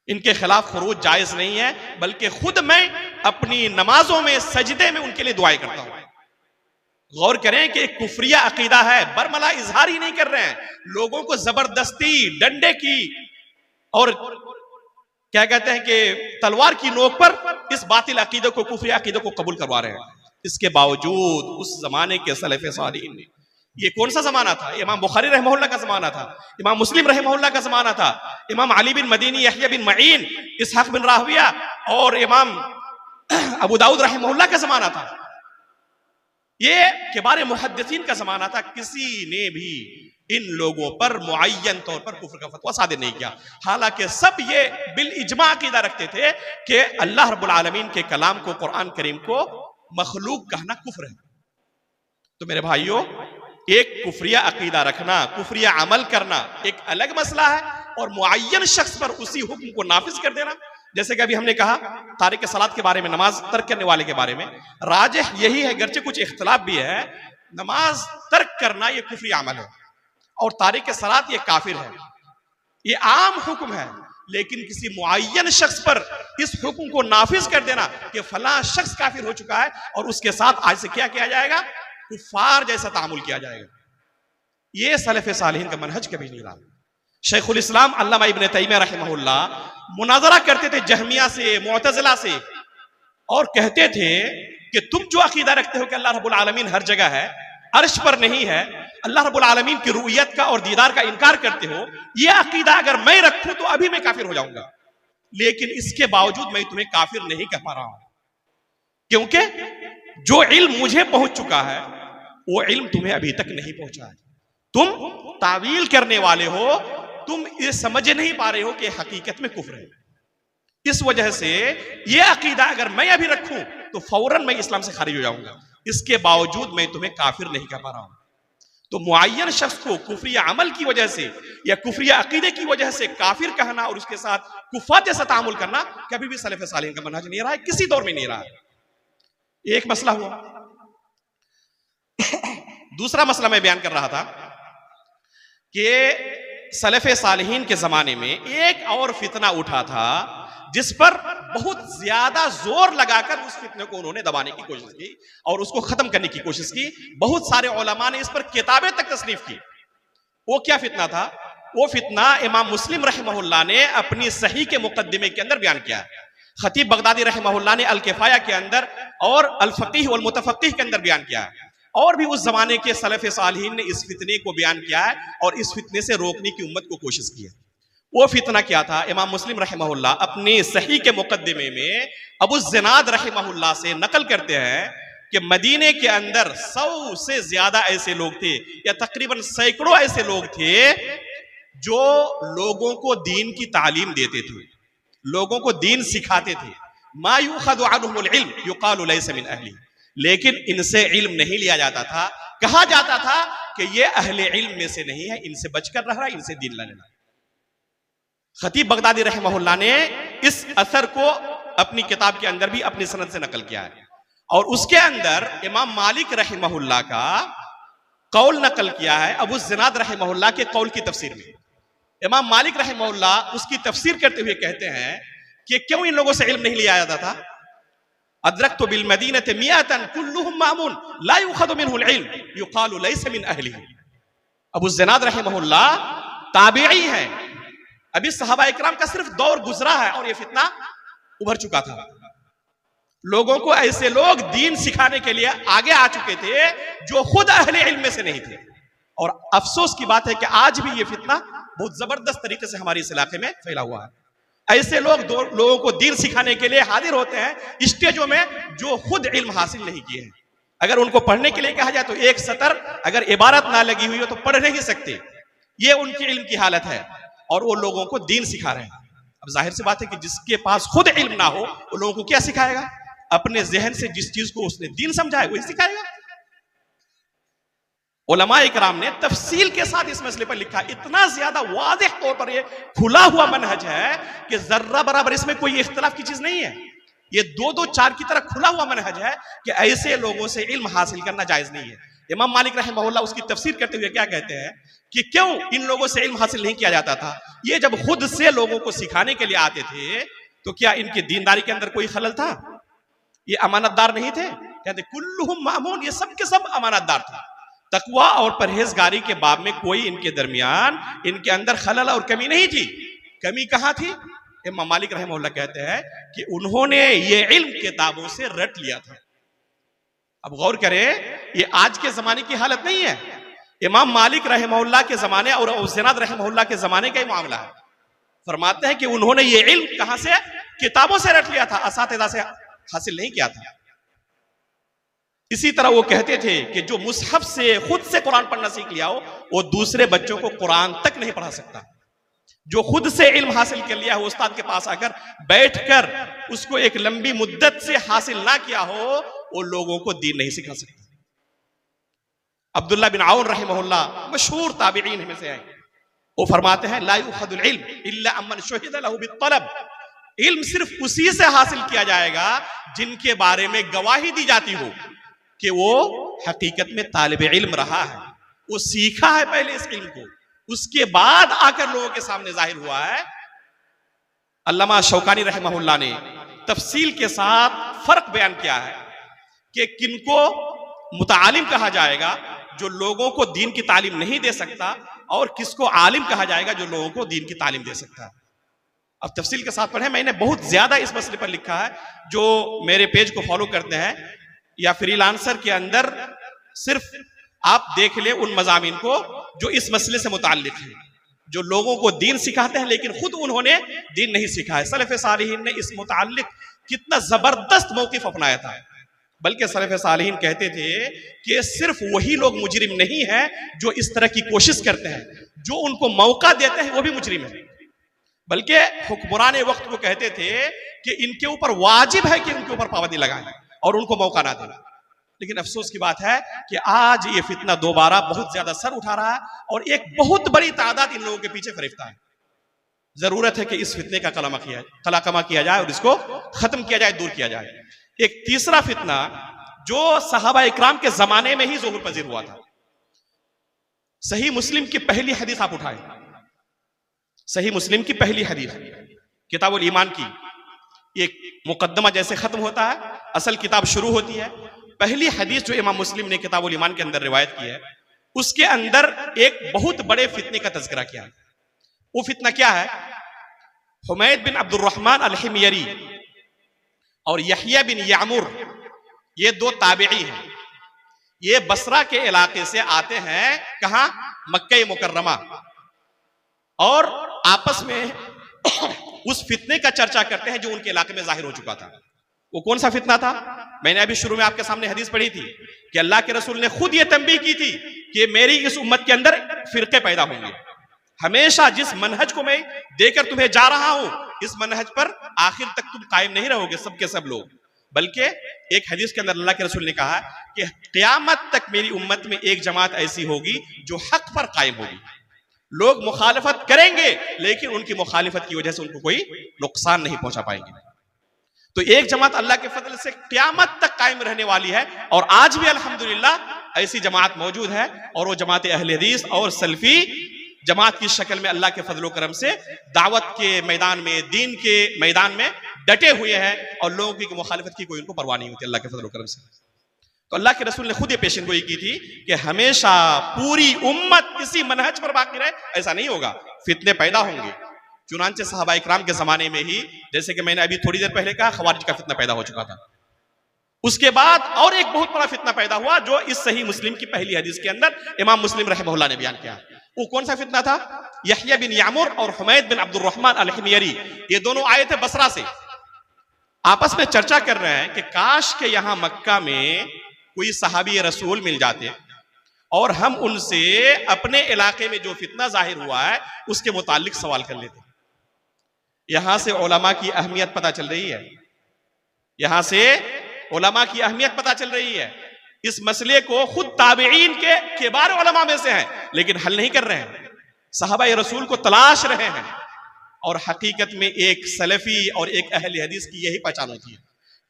इनके खिलाफ खुरूज जायज नहीं है, बल्कि खुद मैं अपनी नमाजों में सजदे में उनके लिए दुआएं करता हूं। गौर करें कि एक कुफरिया अकीदा है, बरमला इजहार ही नहीं कर रहे हैं, लोगों को जबरदस्ती डंडे की और क्या कहते हैं कि तलवार की नोक पर इस बातिल अकीदे को, कुफरिया अकीदे को कबूल करवा रहे हैं। इसके बावजूद उस जमाने के सलफ़े सालिहीन ने, ये कौन सा जमाना था? इमाम बुखारी रहमहुल्लाह का जमाना था, इमाम मुस्लिम रहमहुल्लाह का जमाना था, इमाम अली बिन मदीनी, यहया बिन मईन, इसहाक बिन राहविया और इमाम अबू दाऊद रहमहुल्लाह का जमाना था। ये किबार मुहद्दिसीन का जमाना था। किसी ने भी इन लोगों पर मुअय्यन तौर पर कुफ्र का फतवा सादिर नहीं किया, हालांकि सब ये बिल इजमा अकीदा रखते थे कि अल्लाह रब्बुल आलमीन के कलाम को, कुरान करीम को मखलूक कहना कुफ्र है। तो मेरे भाइयों, एक कुफरिया अकीदा रखना, कुफरिया अमल करना एक अलग मसला है, और मुअय्यन शख्स पर उसी हुक्म को नाफिज कर देना, जैसे कि अभी हमने कहा तारिक सलात के बारे में, नमाज तर्क करने वाले के बारे में, राजिह यही है, गर्चे कुछ इख्तिलाफ भी है, नमाज तर्क करना यह कुफरिया अमल है और तारिक सलात ये काफिर है। ये आम हुक्म है, लेकिन किसी मुअय्यन शख्स पर इस हुक्म को नाफिज कर देना कि फलां शख्स काफिर हो चुका है, और उसके साथ आज से क्या किया जाएगा, कुफार जैसा तामुल किया जाएगा। ये सलफ़े सालिहीन का मनहज कभी नहीं रहा। शेखुल इस्लाम अल्लामा इब्न तैमिया रहमहुल्लाह मुनाजरा करते थे जहमिया से, मुअतज़िला से, और कहते थे कि तुम जो अकीदा रखते हो कि अल्लाह रब्बुल आलमीन हर जगह है, अर्श पर नहीं है, अल्लाह रब्बुल आलमीन की रुयत का और दीदार का इनकार करते हो, यह अकीदा अगर मैं रखूं तो अभी मैं काफिर हो जाऊंगा, लेकिन इसके बावजूद मैं तुम्हें काफिर नहीं कह पा रहा हूं, क्योंकि जो इल्म मुझे पहुंच चुका है वो इल्म तुम्हें अभी तक नहीं पहुंचा है। तुम तावील करने वाले हो, तुम ये समझ नहीं पा रहे हो कि हकीकत में कुफ्र है। इस वजह से ये अकीदा अगर मैं अभी रखूं तो फौरन मैं इस्लाम से खारिज हो जाऊंगा, इसके बावजूद मैं तुम्हें काफिर नहीं कह पा रहा हूं। तो मुअय्यन शख्स को कुफरिया अमल की वजह से या कुफरिया अकीदे की वजह से काफिर कहना और उसके साथ कुफार जैसा तामुल करना कभी भी सलफ़े सालिहीन का मनहज नहीं रहा है, किसी दौर में नहीं रहा है। एक मसला हुआ। दूसरा मसला मैं बयान कर रहा था कि सलफ़े सालिहीन के जमाने में एक और फितना उठा था, जिस पर बहुत ज्यादा जोर लगाकर उस फितने को उन्होंने दबाने की कोशिश की और उसको खत्म करने की कोशिश की। बहुत सारे उलमा ने इस पर किताबें तक तसनीफ की। वो क्या फितना था? वो फितना इमाम मुस्लिम रहमहुल्लाह ने अपनी सही के मुकद्दिमे के अंदर बयान किया है, खतीब बगदादी रहमहुल्लाह ने अल किफाया के अंदर और अल फकीह वल मुतफक्किह के अंदर बयान किया है, और भी उस जमाने के सलफ़े सालिहीन ने इस फितने को बयान किया है और इस फितने से रोकने की उम्मत को कोशिश की है। वो फितना क्या था? इमाम मुस्लिम रहमहुल्लाह अपने सही के मुकद्दिमे में अबू ज़िनाद रहमहुल्लाह से नकल करते हैं कि मदीने के अंदर 100 से ज्यादा ऐसे लोग थे, या तकरीबन सैकड़ों ऐसे लोग थे जो लोगों को दीन की तालीम देते थे, लोगों को दीन सिखाते थे। मा युखज़ु अन्हुमुल इल्म युक़ालु लैसा मिन अहली, लेकिन इनसे इल्म नहीं लिया जाता था। कहा जाता था कि ये अहले इल्म में से नहीं है, इनसे बचकर रह रहा, इनसे दीन लेना। खतीब बगदादी रहमहुल्लाह ने इस असर को अपनी किताब के अंदर भी अपनी सनद से नकल किया है, और उसके अंदर इमाम मालिक रहमहुल्लाह का कौल नकल किया है अबू ज़िनाद रहमहुल्लाह के कौल की तफसीर में। इमाम मालिक रहमहुल्लाह उसकी तफसीर करते हुए कहते हैं कि क्यों इन लोगों से इल्म नहीं लिया जाता था। अदरकतु बिल मदीनति मिअतन कुल्लुहुम मामून ला युखज़ु मिनहुल इल्म युक़ालु लैसा मिन अहलिही। अबू ज़िनाद रहमहुल्लाह ताबिई हैं, अभी सहाबा इकराम का सिर्फ दौर गुजरा है और यह फितना उभर चुका था। लोगों को ऐसे लोग दीन सिखाने के लिए आगे आ चुके थे जो खुद अहले इल्म में से नहीं थे। और अफसोस की बात है कि आज भी ये फितना बहुत जबरदस्त तरीके से हमारे इस इलाके में फैला हुआ है। ऐसे लोग लोगों को दीन सिखाने के लिए हाजिर होते हैं स्टेजों में जो खुद इल्म हासिल नहीं किए हैं। अगर उनको पढ़ने के लिए कहा जाए तो एक सतर अगर इबारत ना लगी हुई हो तो पढ़ नहीं सकते। ये उनकी इल्म की हालत है और वो लोगों को दीन सिखा रहे हैं। अब जाहिर सी बात है कि जिसके पास खुद इल्म ना हो वो लोगों को क्या सिखाएगा? अपने जहन से जिस चीज को उसने दीन समझा है वही सिखाएगा। उलमा इकराम ने तफसील के साथ इस मसले पर लिखा। इतना ज्यादा वाज़ेह तौर पर ये खुला हुआ मनहज है कि जर्रा बराबर इसमें कोई इख्तिलाफ की चीज नहीं है। ये 2-2-4 की तरह खुला हुआ मनहज है कि ऐसे लोगों से इल्म हासिल करना जायज नहीं है। इमाम मालिक रहमहुल्लाह उसकी तफसीर करते हुए क्या कहते हैं कि क्यों इन लोगों से इल्म हासिल नहीं किया जाता था? ये जब खुद से लोगों को सिखाने के लिए आते थे तो क्या इनकी दीनदारी के अंदर कोई खलल था? ये अमानतदार नहीं थे? कहते कुल्लुहुम मामून, ये सब के सब अमानतदार थे। तकवा और परहेजगारी के बाब में कोई इनके दरमियान इनके अंदर खलल और कमी नहीं थी। कमी कहां थी? इमाम मालिक रहमहुल्लाह कहते हैं कि उन्होंने ये इल्म किताबों से रट लिया था। अब गौर करें, ये आज के जमाने की हालत नहीं है। इमाम मालिक रहमहुल्लाह के जमाने और ज़िनाद रहमहुल्लाह के जमाने का ही मामला है। फरमाते हैं कि उन्होंने ये इल्म कहां से? किताबों से रट लिया था, असातिज़ा से हासिल नहीं किया था। इसी तरह वो कहते थे कि जो मुसहफ से खुद से कुरान पढ़ना सीख लिया हो वो दूसरे बच्चों को कुरान तक नहीं पढ़ा सकता। जो खुद से इल्म हासिल कर लिया हो उस्ताद के पास आकर बैठकर उसको एक लंबी मुद्दत से हासिल ना किया हो वो लोगों को दीन नहीं सिखा सकता। अब्दुल्लाह बिन औन रहमहुल्लाह मशहूर ताबिईन में से हैं। वो फरमाते हैं ला युखदुल इल्म इल्ला अमन शुहिदा लहु बित्तलब। इल्म सिर्फ उसी से हासिल किया जाएगा जिनके बारे में गवाही दी जाती हो कि वो हकीकत में तालिब इल्म रहा है, वो सीखा है पहले इस इल्म को, उसके बाद आकर लोगों के सामने जाहिर हुआ है। अल्लामा शौकानी रहमहुल्लाह ने तफसील के साथ फर्क बयान किया है कि किनको मुतालिम कहा जाएगा जो लोगों को दीन की तालीम नहीं दे सकता और किसको आलिम कहा जाएगा जो लोगों को दीन की तालीम दे सकता है। अब तफसील के साथ पढ़ें। मैंने बहुत ज्यादा इस मसले पर लिखा है। जो मेरे पेज को फॉलो करते हैं या फ्रीलांसर के अंदर सिर्फ आप देख ले उन मज़ामीन को जो इस मसले से मुताल्लिक है, जो लोगों को दीन सिखाते हैं लेकिन खुद उन्होंने दीन नहीं सीखा है। सलफ़ सालिहीन ने इस मुताल्लिक कितना जबरदस्त मौक़िफ़ अपनाया था। बल्कि सलफ़ सालिहीन कहते थे कि सिर्फ वही लोग मुजरिम नहीं है जो इस तरह की कोशिश करते हैं, जो उनको मौका देते हैं वो भी मुजरिम है। बल्कि हुक्मरान वक्त को कहते थे कि इनके ऊपर वाजिब है कि उनके ऊपर पाबंदी लगाएं और उनको मौका ना देना। लेकिन अफसोस की बात है कि आज ये फितना दोबारा बहुत ज्यादा सर उठा रहा है और एक बहुत बड़ी तादाद इन लोगों के पीछे फरिफ्ता है। जरूरत है कि इस फितने का कलाकमा किया जाए और इसको खत्म किया जाए, दूर किया जाए। एक तीसरा फितना जो सहाबा इकराम के जमाने में ही ज़ुहूर पजीर हुआ था। सही मुस्लिम की पहली हदीस आप उठाएं, सही मुस्लिम की पहली हदीस किताबुल ईमान की, एक मुकद्दमा जैसे खत्म होता है असल किताब शुरू होती है। पहली हदीस जो इमाम मुस्लिम ने किताबुल ईमान के अंदर रिवायत की है उसके अंदर एक बहुत बड़े फितने का तज़किरा किया है। वो फितना क्या है? हुमैद बिन अब्दुर्रहमान अल-हिमयरी और यहया बिन यामुर, ये दो ताबिई हैं। ये बसरा के इलाके से आते हैं, कहां? मक्का मुकर्रमा, और आपस में उस फितने का चर्चा करते हैं जो उनके इलाके में जाहिर हो चुका था। वो कौन सा फितना था? मैंने अभी शुरू में आपके सामने हदीस पढ़ी थी कि अल्लाह के रसूल ने खुद ये तंबीह की थी कि मेरी इस उम्मत के अंदर फिरके पैदा होंगे। हमेशा जिस मनहज को मैं देकर तुम्हें जा रहा हूं इस मनहज पर आखिर तक तुम कायम नहीं रहोगे सब के सब लोग। बल्कि एक हदीस के अंदर अल्लाह के रसूल ने कहा कि क़यामत तक मेरी उम्मत में एक जमात ऐसी होगी जो हक पर कायम होगी। लोग मुखालिफत करेंगे लेकिन उनकी मुखालिफत की वजह से उनको कोई नुकसान नहीं पहुंचा पाएंगे। तो एक जमात अल्लाह के फजल से क़यामत तक कायम रहने वाली है और आज भी अल्हम्दुलिल्लाह ऐसी जमात मौजूद है और वो जमात अहले हदीस और सल्फी जमात की शक्ल में अल्लाह के फजल करम से दावत के मैदान में, दीन के मैदान में डटे हुए हैं और लोगों की मुखालिफत की कोई उनको परवाह नहीं होती अल्लाह के फजल करम से। तो अल्लाह के रसूल ने खुद ये पेशेनगोई की थी कि हमेशा पूरी उम्मत इसी मनहज पर बाकी रहे, ऐसा नहीं होगा, फितने पैदा होंगे। चुनांचे सहाबा इकराम के जमाने में ही, जैसे कि मैंने अभी थोड़ी देर पहले कहा, खवारिज का फितना पैदा हो चुका था। उसके बाद और एक बहुत बड़ा फितना पैदा हुआ जो इस सही मुस्लिम की पहली हदीस के अंदर इमाम मुस्लिम रहमहुल्लाह ने बयान किया। वो कौन सा फितना था? यहया बिन यामुर और हुमैद बिन अब्दुर्रहमान अल-हिमयरी, ये दोनों आए थे बसरा से, आपस में चर्चा कर रहे हैं कि काश के यहां मक्का में कोई सहाबी रसूल मिल जाते और हम उनसे अपने इलाके में जो फितना जाहिर हुआ है उसके मुतालिक सवाल कर लेते। यहां से उलमा की अहमियत पता चल रही है, यहां से उलमा की अहमियत पता चल रही है। इस मसले को खुद ताबईन के किबार उलमा में से हैं, लेकिन हल नहीं कर रहे हैं, सहाबा रसूल को तलाश रहे हैं। और हकीकत में एक सलफी और एक अहले हदीस की यही पहचान होती है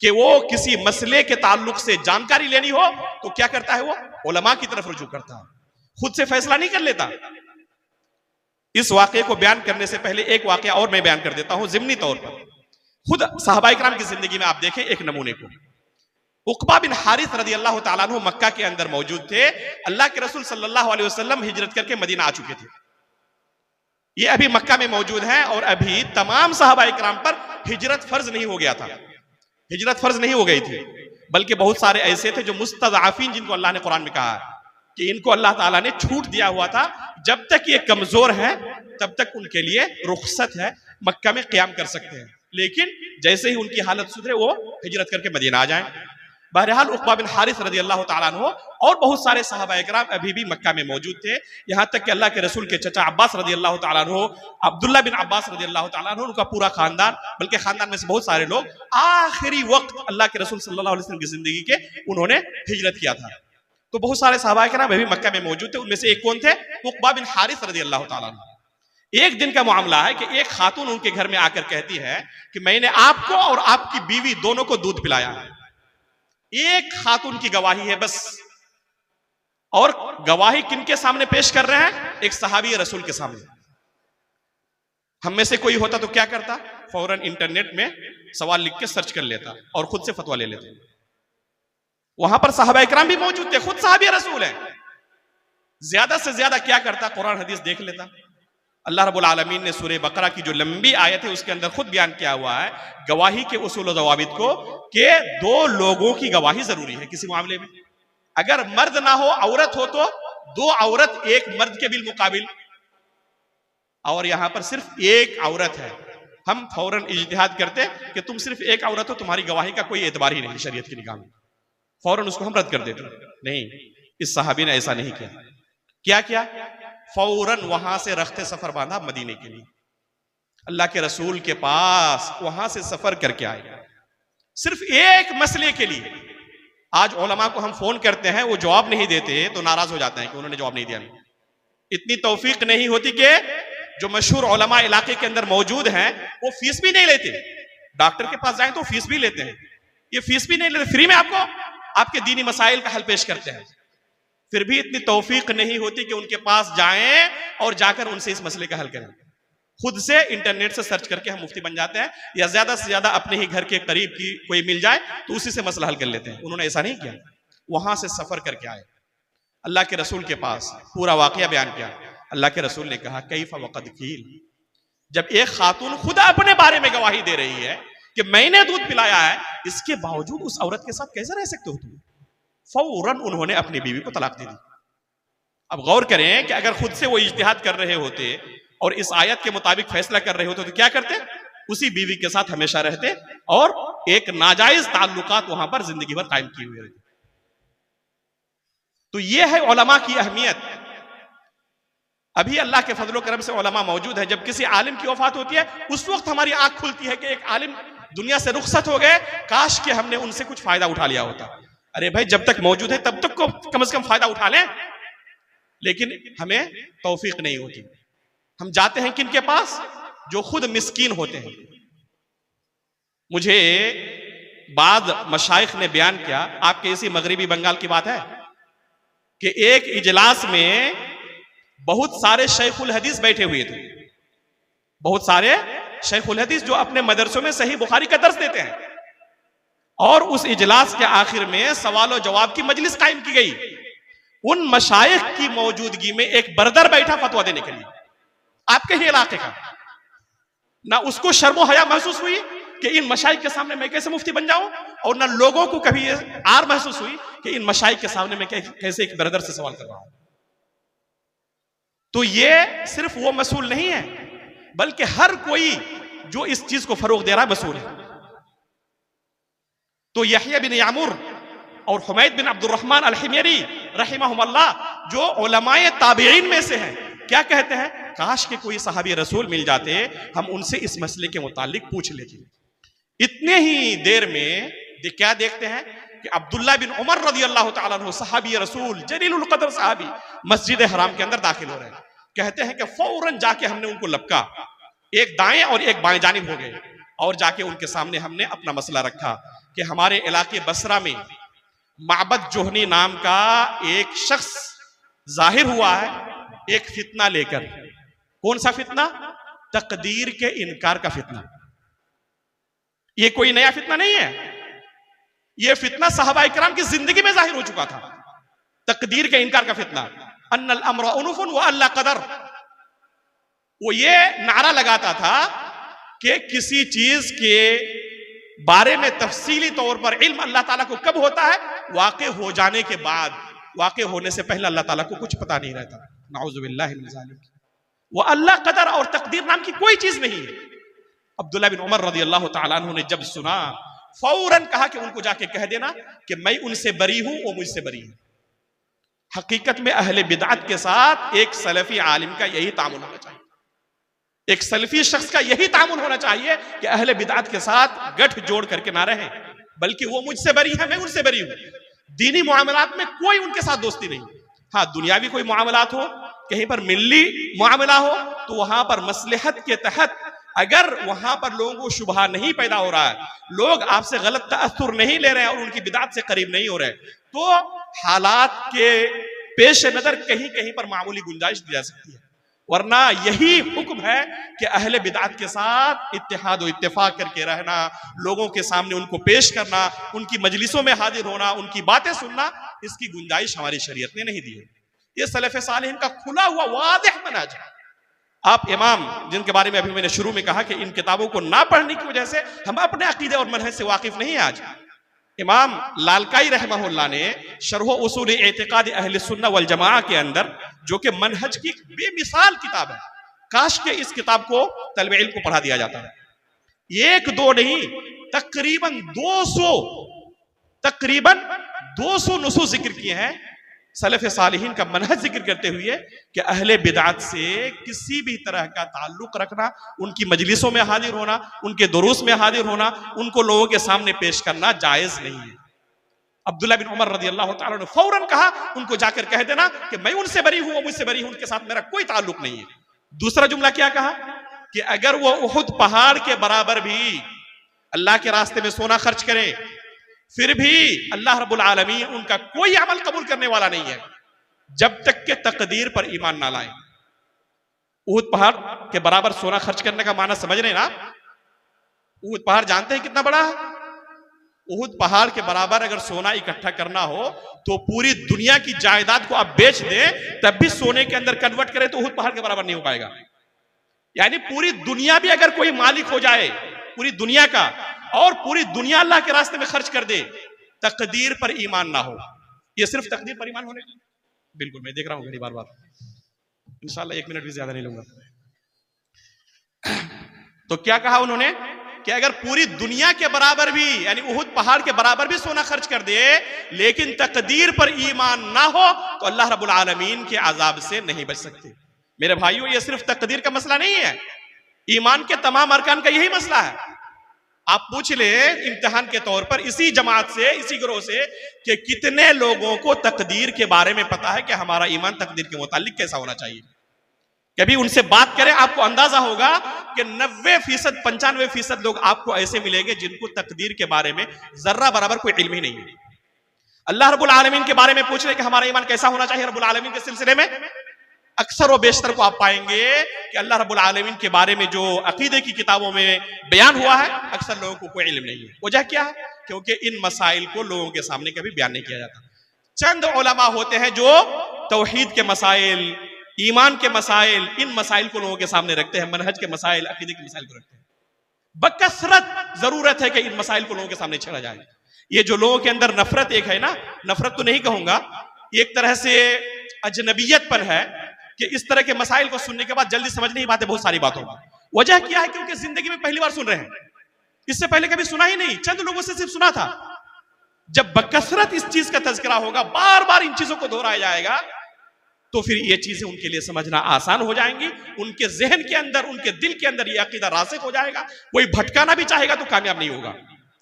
कि वो किसी मसले के ताल्लुक से जानकारी लेनी हो तो क्या करता है, वो उलमा की तरफ रुजू करता है, खुद से फैसला नहीं कर लेता। इस वाक़े को बयान करने से पहले एक वाक़या और मैं बयान कर देता हूं ज़िमनी तौर पर। खुद सहाबा इकराम की जिंदगी में आप देखें एक नमूने को। उक़बा बिन हारिस रज़ी अल्लाह तआला अन्हु मक्का के अंदर मौजूद थे। अल्लाह के रसूल सल्लल्लाहु अलैहि वसल्लम हिजरत करके मदीना आ चुके थे। ये अभी मक्का में मौजूद हैं और अभी तमाम सहाबा इकराम पर हिजरत फर्ज नहीं हो गया था, हिजरत फर्ज नहीं हो गई थी, बल्कि बहुत सारे ऐसे थे जो मुस्तज़अफ़ीन, जिनको अल्लाह ने कुरान में कहा है कि इनको अल्लाह ताला ने छूट दिया हुआ था, जब तक ये कमजोर हैं तब तक उनके लिए रुखसत है, मक्का में क़याम कर सकते हैं, लेकिन जैसे ही उनकी हालत सुधरे वो हिजरत करके मदीना आ जाएं। बहरहाल उक़बा बिन हारिस रज़ी अल्लाह तआला अन्हु और बहुत सारे सहाबा इकराम अभी भी मक्का में मौजूद थे। यहां तक कि अल्लाह के रसूल के चचा अब्बास रज़ी अल्लाह तआला अन्हु, अब्दुल्लाह बिन अब्बास रज़ी अल्लाह तआला अन्हु, उनका पूरा खानदान, बल्कि खानदान में से बहुत सारे लोग आखिरी वक्त अल्लाह के रसूल सल्लल्लाहु अलैहि वसल्लम की जिंदगी के उन्होंने हिजरत किया था। तो बहुत सारे सहाबा इकराम अभी मक्का में मौजूद थे। उनमें से एक कौन थे? उक़बा बिन हारिस रज़ी अल्लाह तआला अन्हु। एक दिन का मामला है कि एक खातून उनके घर में आकर कहती है कि मैंने आपको और आपकी बीवी दोनों को दूध पिलाया है। एक खातून की गवाही है बस, और गवाही किनके सामने पेश कर रहे हैं? एक सहाबी रसूल के सामने। हम में से कोई होता तो क्या करता? फौरन इंटरनेट में सवाल लिख के सर्च कर लेता और खुद से फतवा ले लेता। वहां पर सहाबा इकराम भी मौजूद थे, खुद सहाबी रसूल है। ज्यादा से ज्यादा क्या करता? कुरान हदीस देख लेता। अल्लाह रब्बुल आलमीन ने सूरह बकरा की जो लंबी आयत है उसके अंदर खुद बयान किया हुआ है गवाही के उसूल और ज़वाबित को, कि दो लोगों की गवाही जरूरी है किसी मामले में। अगर मर्द ना हो, औरत हो, तो दो औरत एक मर्द के बिल मुकाबिल, और यहां पर सिर्फ एक औरत है। हम फौरन इज्तिहाद करते कि तुम सिर्फ एक औरत हो, तुम्हारी गवाही का कोई एतबार ही नहीं शरीयत की निगाह में, फौरन उसको हम रद्द कर देते। नहीं, इस सहाबी ने ऐसा नहीं किया। क्या किया? फौरन वहां से रखते सफर बांधा मदीने के लिए, अल्लाह के रसूल के पास वहां से सफर करके आए सिर्फ एक मसले के लिए। आज उलमा को हम फोन करते हैं, वो जवाब नहीं देते तो नाराज हो जाते हैं कि उन्होंने जवाब नहीं दिया। इतनी तौफीक नहीं होती कि जो मशहूर उलमा इलाके के अंदर मौजूद हैं वो फीस भी नहीं लेते। डॉक्टर के पास जाएं तो फीस भी लेते हैं, ये फीस भी नहीं लेते, फ्री में आपको आपके दीनी मसाइल का हल पेश करते हैं। फिर भी इतनी तौफीक नहीं होती कि उनके पास जाएं और जाकर उनसे इस मसले का हल करें। खुद से इंटरनेट से सर्च करके हम मुफ्ती बन जाते हैं, या ज्यादा से ज्यादा अपने ही घर के करीब की कोई मिल जाए तो उसी से मसला हल कर लेते हैं। उन्होंने ऐसा नहीं किया, वहां से सफर करके आए, अल्लाह के रसूल के पास पूरा वाकया बयान किया। अल्लाह के रसूल ने कहा कैफ़ वक़द क़ील, जब एक खातून खुद अपने बारे में गवाही दे रही है कि मैंने दूध पिलाया है, इसके बावजूद उस औरत के साथ कैसे रह सकते हो तुम? फौरन उन्होंने अपनी बीवी को तलाक दे दी। अब गौर करें कि अगर खुद से वो इज्तिहाद कर रहे होते और इस आयत के मुताबिक फैसला कर रहे होते तो क्या करते? उसी बीवी के साथ हमेशा रहते और एक नाजायज ताल्लुकात वहां पर जिंदगी भर कायम किए हुए रहते। तो ये है उलमा की अहमियत। अभी अल्लाह के फजलो करम से उलमा मौजूद है। जब किसी आलिम की वफात होती है उस वक्त हमारी आंख खुलती है कि एक आलिम दुनिया से रुखसत हो गए, काश कि हमने उनसे कुछ फायदा उठा लिया होता। अरे भाई, जब तक मौजूद है तब तक को कम से कम फायदा उठा लें, लेकिन हमें तौफीक नहीं होती। हम जाते हैं किन के पास? जो खुद मिस्कीन होते हैं। मुझे बाद मशाइख ने बयान किया, आपके इसी मगरिबी बंगाल की बात है, कि एक इजलास में बहुत सारे शेखुल हदीस बैठे हुए थे, बहुत सारे शेखुल हदीस जो अपने मदरसों में सही बुखारी का दर्स देते हैं, और उस इजलास के आखिर में सवाल और जवाब की मजलिस कायम की गई। उन मशाइख की मौजूदगी में एक बरदर बैठा फतवा देने के लिए, आपके ही इलाके का। ना उसको शर्मो हया महसूस हुई कि इन मशाइख के सामने मैं कैसे मुफ्ती बन जाऊं, और न लोगों को कभी ये आर महसूस हुई कि इन मशाइख के सामने मैं कैसे एक ब्रदर से सवाल कर रहा हूं। तो ये सिर्फ वो मसूल नहीं है, बल्कि हर कोई जो इस चीज को फरोग दे रहा है मसूल है। तो यहया बिन यामुर और हुमैद बिन अब्दुर्रहमान अल-हिमयरी रहमहुल्लाह जो उलमाए ताबीईन में से हैं, क्या कहते हैं, काश के कोई सहाबी रसूल मिल जाते, हम उनसे इस मसले के मुतालिक पूछ लेते। इतने ही देर में क्या देखते हैं कि अब्दुल्ला बिन उमर रज़ियल्लाहु ताला अन्हु सहाबी रसूल जलीलुल कदर सहाबी मस्जिद हराम के अंदर दाखिल हो रहे हैं। कहते हैं कि फौरन जाके हमने उनको लपका, एक दाएं और एक बाएं जानिब हो गए, और जाके उनके सामने हमने अपना मसला रखा कि हमारे इलाके बसरा में माबद जोहनी नाम का एक शख्स जाहिर हुआ है एक फितना लेकर। कौन सा फितना? तकदीर के इनकार का फितना। ये कोई नया फितना नहीं है, ये फितना सहाबा इकराम की जिंदगी में जाहिर हो चुका था। तकदीर के इनकार का फितना, अन्नल अम्र उनुफुन व अल्ला कदर। वो ये नारा लगाता था कि किसी चीज के बारे में तफसीली तौर पर इल्म अल्लाह ताला को कब होता है? वाक़े हो जाने के बाद। वाक़े होने से पहले अल्लाह ताला को कुछ पता नहीं रहता। नाउज़ुबिल्लाहि मिन ज़ालिक। वो अल्लाह कदर और तकदीर नाम की कोई चीज नहीं है। अब्दुल्ला बिन उमर रज़ियल्लाहु ताला अन्हु ने जब सुना, फौरन कहा कि उनको जाके कह देना कि मैं उनसे बरी हूं, वो मुझसे बरी है। हकीकत में अहले बिदअत के साथ एक सलफी आलिम का यही तामुल होना चाहिए, एक सलफी शख्स का यही तामुल होना चाहिए कि अहले बिदअत के साथ गठ जोड़ करके ना रहें, बल्कि वो मुझसे बरी है, मैं उनसे बरी हूं। दीनी मुआमलात में कोई उनके साथ दोस्ती नहीं। हाँ, दुनियावी कोई मामलात हो, कहीं पर मिल्ली मामला हो, तो वहां पर मसलहत के तहत अगर वहां पर लोगों को शुबहा नहीं पैदा हो रहा है, लोग आपसे गलत तअस्सुर नहीं ले रहे हैं और उनकी बिदअत से करीब नहीं हो रहे, तो हालात के पेश नजर कहीं कहीं पर मामूली गुंजाइश दी जा सकती है। वरना यही हुक्म है कि अहले बिदअत के साथ इत्तेहाद और इत्तेफाक करके रहना, लोगों के सामने उनको पेश करना, उनकी मजलिसों में हाजिर होना, उनकी बातें सुनना, इसकी गुंजाइश हमारी शरीयत ने नहीं दी है। ये सलफ़े सालिहीन का खुला हुआ वाज़ेह मनाज है। आप इमाम जिनके बारे में अभी मैंने शुरू में कहा कि इन किताबों को ना पढ़ने की वजह से हम अपने अकीदे और मनहज से वाकिफ नहीं है। आज इमाम लालकाई रहमहुल्लाह ने शरह उसूल एतिकाद अहले सुन्नह वल जमाअह के अंदर, जो कि मनहज की बेमिसाल किताब है, काश के इस किताब को तलबे इल्म को पढ़ा दिया जाता है। एक दो नहीं, तकरीबन 200 नुसूस जिक्र किए हैं सलफ़े सालिहीन का मनहज जिक्र करते हुए कि अहले बिदअत से किसी भी तरह का ताल्लुक रखना, उनकी मजलिसों में हाजिर होना, उनके दुरूस में हाजिर होना, उनको लोगों के सामने पेश करना जायज नहीं है। अब्दुल्ला बिन उमर रज़ियल्लाहु ताला ने फौरन कहा, उनको जाकर कह देना कि मैं उनसे बरी हूं, वो मुझसे बरी हूं, उनके साथ मेरा कोई ताल्लुक नहीं है। दूसरा जुमला क्या कहा कि अगर वो उहुद पहाड़ के बराबर भी अल्लाह के रास्ते में सोना खर्च करे, फिर भी अल्लाह रब्बुल आलमीन उनका कोई अमल कबूल करने वाला नहीं है जब तक के तकदीर पर ईमान ना लाए। उहुद पहाड़ के बराबर सोना खर्च करने का माना समझ रहे हैं ना? उहुद पहाड़ जानते हैं कितना बड़ा है? उहुद पहाड़ के बराबर अगर सोना इकट्ठा करना हो तो पूरी दुनिया की जायदाद को आप बेच दें, तब भी सोने के अंदर कन्वर्ट करें तो उहुद पहाड़ के बराबर नहीं हो पाएगा। यानी पूरी दुनिया भी अगर कोई मालिक हो जाए, पूरी दुनिया का, और पूरी दुनिया अल्लाह के रास्ते में खर्च कर दे, तकदीर पर ईमान ना हो, ये सिर्फ तकदीर पर ईमान होने, बिल्कुल मैं देख रहा हूं घड़ी बार बार, इंशाल्लाह 1 मिनट भी ज्यादा नहीं लूंगा। तो क्या कहा उन्होंने कि अगर पूरी दुनिया के बराबर भी, यानी उहुद पहाड़ के बराबर भी सोना खर्च कर दे, लेकिन तकदीर पर ईमान ना हो, तो अल्लाह रब्बुल आलमीन के अजाब से नहीं बच सकते। मेरे भाइयों, ये सिर्फ तकदीर का मसला नहीं है, ईमान के तमाम अरकान का यही मसला है। आप पूछ ले इम्तिहान के तौर पर इसी जमात से, इसी ग्रोह से, कि कितने लोगों को तकदीर के बारे में पता है कि हमारा ईमान तकदीर के मुतालिक कैसा होना चाहिए। कभी उनसे बात करें, आपको अंदाजा होगा कि 90%, 95% लोग आपको ऐसे मिलेंगे जिनको तकदीर के बारे में जर्रा बराबर कोई इल्म ही नहीं है। अल्लाह रब्बुल आलमीन के बारे में पूछ रहे कि हमारा ईमान कैसा होना चाहिए, रब्बुल आलमीन के सिलसिले में अक्सर व बेशतर को आप पाएंगे कि अल्लाह रब्बुल आलमीन के बारे में जो अकीदे की किताबों में बयान हुआ है, अक्सर लोगों को कोई इल्म नहीं है। वजह क्या है? क्योंकि इन मसाइल को लोगों के सामने कभी बयान नहीं किया जाता। चंद उलमा होते हैं जो तौहीद के मसाइल, ईमान के मसाइल, इन मसाइल को लोगों के सामने रखते हैं, मनहज के मसाइल, अकीदे के मसाइल को रखते हैं। बकसरत जरूरत है कि इन मसाइल को लोगों के सामने छेड़ा जाए। ये जो लोगों के अंदर नफरत एक है ना, नफरत तो नहीं कहूंगा, एक तरह से अजनबियतपन है कि इस तरह के मसाइल को सुनने के बाद जल्दी समझ नहीं पाते बहुत सारी बातों में। वजह क्या है? क्योंकि जिंदगी में पहली बार सुन रहे हैं, इससे पहले कभी सुना ही नहीं, चंद लोगों से सिर्फ सुना था। जब बकसरत इस चीज का तज़किरा होगा, बार बार इन चीजों को दोहराया जाएगा, तो फिर ये चीजें उनके लिए समझना आसान हो जाएंगी। उनके जहन के अंदर, उनके दिल के अंदर ये अकीदा रासिख हो जाएगा। कोई भटकाना भी चाहेगा तो कामयाब नहीं होगा।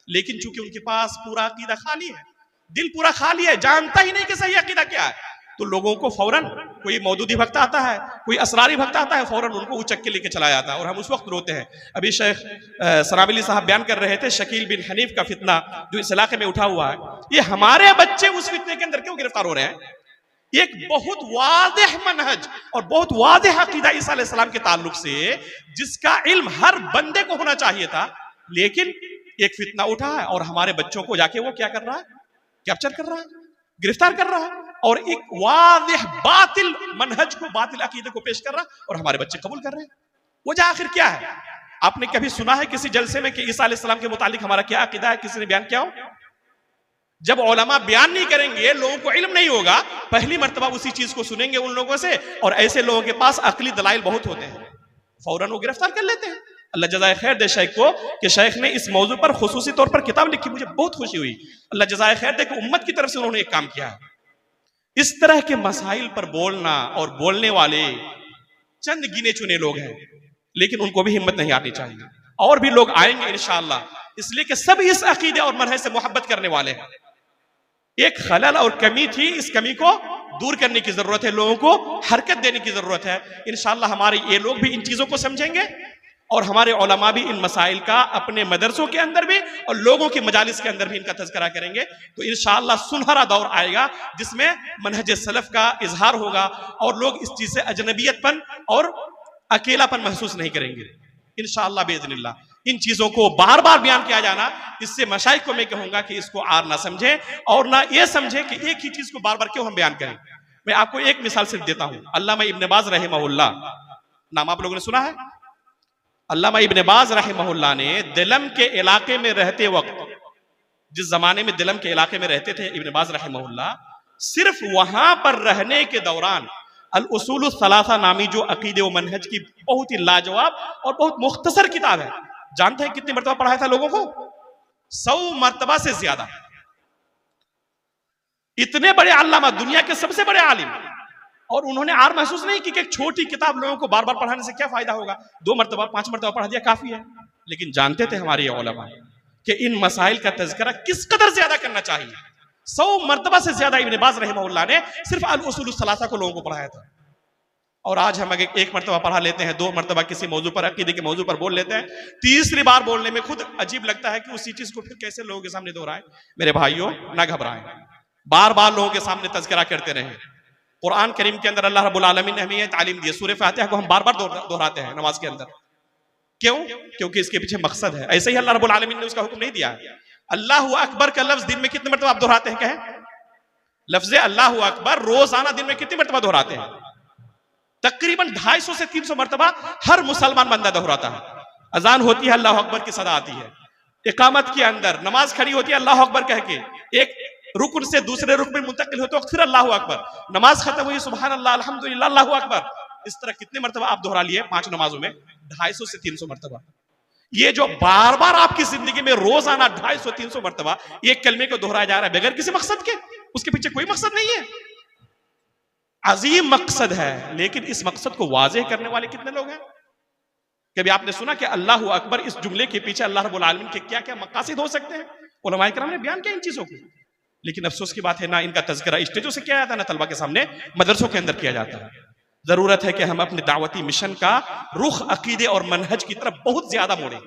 लेकिन चूंकि उनके पास पूरा अकीदा खाली है, दिल पूरा खाली है, जानता ही नहीं कि सही अकीदा क्या है, तो लोगों को फौरन कोई मौदूदी भक्त आता है, कोई असरारी भक्त आता है, फौरन उनको उचक के लेके चला जाता है और हम उस वक्त रोते हैं। अभी शेख सनाबिली साहब बयान कर रहे थे शकील बिन हनीफ का फितना जो इस इलाके में उठा हुआ है, ये हमारे बच्चे उस फितने के अंदर क्यों गिरफ्तार हो रहे हैं? एक बहुत वाज़ेह मनहज और बहुत वाज़ेह अकीदा ईसा अलैहिस्सलाम के ताल्लुक से, जिसका इल्म हर बंदे को होना चाहिए था, लेकिन एक फितना उठा है और हमारे बच्चों को जाके वो क्या कर रहा है? कैप्चर कर रहा है, गिरफ्तार कर रहा है और एक वाज़ेह बातिल मनहज को, बातिल अकीदे को पेश कर रहा है और हमारे बच्चे कबूल कर रहे हैं। वजह आखिर क्या है? आपने कभी सुना है किसी जलसे में कि ईसा अलैहिस्सलाम के मुतालिक हमारा क्या अकीदा है? किसी ने बयान किया हो? जब उलमा बयान नहीं करेंगे, लोगों को इल्म नहीं होगा, पहली मर्तबा उसी चीज को सुनेंगे उन लोगों से, और ऐसे लोगों के पास अकली दलाइल बहुत होते हैं, फौरन वो गिरफ्तार कर लेते हैं। अल्लाह जज़ाए खैर दे शेख को कि शेख ने इस मौजू पर खुसूसी तौर पर किताब लिखी, मुझे बहुत खुशी हुई। अल्लाह जज़ाए खैर दे कि उम्मत की तरफ से उन्होंने एक काम किया है। इस तरह के मसाइल पर बोलना, और बोलने वाले चंद गिने चुने लोग हैं, लेकिन उनको भी हिम्मत नहीं आनी चाहिए। और भी लोग आएंगे इंशाअल्लाह, इसलिए कि सब इस अकीदे और मनहज से मोहब्बत करने वाले हैं। एक खलल और कमी थी, इस कमी को दूर करने की जरूरत है, लोगों को हरकत देने की जरूरत है। इंशाअल्लाह हमारे ये लोग भी इन चीजों को समझेंगे और हमारे उलमा भी इन मसाइल का अपने मदरसों के अंदर भी और लोगों की मजालिस के अंदर भी इनका तज़किरा करेंगे। तो इंशाअल्लाह सुनहरा दौर आएगा जिसमें मनहज सलफ का इजहार होगा और लोग इस चीज से अजनबियतपन और अकेलापन महसूस नहीं करेंगे इंशाअल्लाह बेइज़्निल्लाह। इन चीजों को बार बार बयान किया जाना, इससे मशाइख को मैं कहूंगा कि इसको आर ना समझे और ना ये समझे कि एक ही चीज को बार बार क्यों हम बयान करें। मैं आपको एक मिसाल सिर्फ देता हूं। अल्लामा इब्न बाज रहमहुल्लाह, नाम आप लोगों ने सुना है? अल्लामा इब्न बाज रहमहुल्लाह ने दिलम के इलाके में रहते वक्त, जिस जमाने में दिलम के इलाके में रहते थे इब्न बाज रहमहुल्लाह, सिर्फ वहां पर रहने के दौरान अल उसूल सलासा नामी जो अकीदे व मनहज की बहुत ही लाजवाब और बहुत मुख्तसर किताब है, जानते हैं कितनी मरतबा पढ़ाया था लोगों को? 100 मरतबा से ज्यादा। इतने बड़े अल्लामा, दुनिया के सबसे बड़े आलिम, और उन्होंने आर महसूस नहीं की कि एक छोटी किताब लोगों को बार बार पढ़ाने से क्या फायदा होगा, 2 मरतबा 5 मरतबा पढ़ा दिया काफी है। लेकिन जानते थे हमारे उलमा कि इन मसाइल का तज़किरा किस कदर ज्यादा करना चाहिए। 100 मरतबा से ज्यादा इब्न बाज रहमहुल्लाह ने सिर्फ अल उसूल सलासा को लोगों को पढ़ाया था। और आज हम अगर 1 मरतबा पढ़ा लेते हैं, 2 मरतबा किसी मौजू पर, अकीदे के मौजू पर बोल लेते हैं, तीसरी बार बोलने में खुद अजीब लगता है कि उसी चीज को फिर कैसे लोगों के सामने दोहराएं। मेरे भाइयों, ना घबराएं, बार बार लोगों के सामने तज़किरा करते रहें। कुरान करीम के अंदर अल्लाह रब्बुल आलमीन ने हमें यह तालीम दी है, सूरह फातिहा को हम बार बार दोहराते हैं नमाज के अंदर। क्यों? क्योंकि इसके पीछे मकसद है। ऐसे ही अल्लाह रब्बुल आलमीन ने उसका हुक्म नहीं दिया है। अल्लाहु अकबर का लफ्ज दिन में कितने मरतबा आप दोहराते हैं? कहें लफ्ज अल्लाहु अकबर रोजाना दिन में कितनी मरतबा दोहराते हैं? तकरीबन 250 से 300 मरतबा हर मुसलमान बंदा दोहराता है। अजान होती है, अल्लाह अकबर की सदा आती है। इकामत के अंदर नमाज खड़ी होती है, अल्लाह अकबर कह के एक रुकन से दूसरे रुकन में मुंतकिल होते वक्त फिर अल्लाह अकबर। नमाज खत्म हुई, सुभान अल्लाह, अल्हम्दुलिल्लाह, अल्लाहु अकबर। इस तरह कितने मरतबा आप दोहरा लिए 5 नमाजों में? 250 से 300 मरतबा। ये जो बार बार आपकी जिंदगी में रोजाना 250-300 मरतबा एक कलमे को दोहराया जा रहा है बगैर किसी मकसद के, उसके पीछे कोई मकसद नहीं है, अजीम मकसद है। लेकिन इस मकसद को वाज़ेह करने वाले कितने लोग हैं? कभी आपने सुना कि अल्लाहु अकबर इस जुमले के पीछे अल्लाह रब्बुल आलमीन के क्या क्या मकासिद हो सकते हैं? उलमाए किराम ने बयान किया इन चीजों को। लेकिन अफसोस की बात है, ना इनका तज़किरा स्टेजों से किया जाता है, ना तलबा के सामने मदरसों के अंदर किया जाता है। जरूरत है कि हम अपने दावती मिशन का रुख अकीदे और मनहज की तरफ बहुत ज्यादा मोड़ें।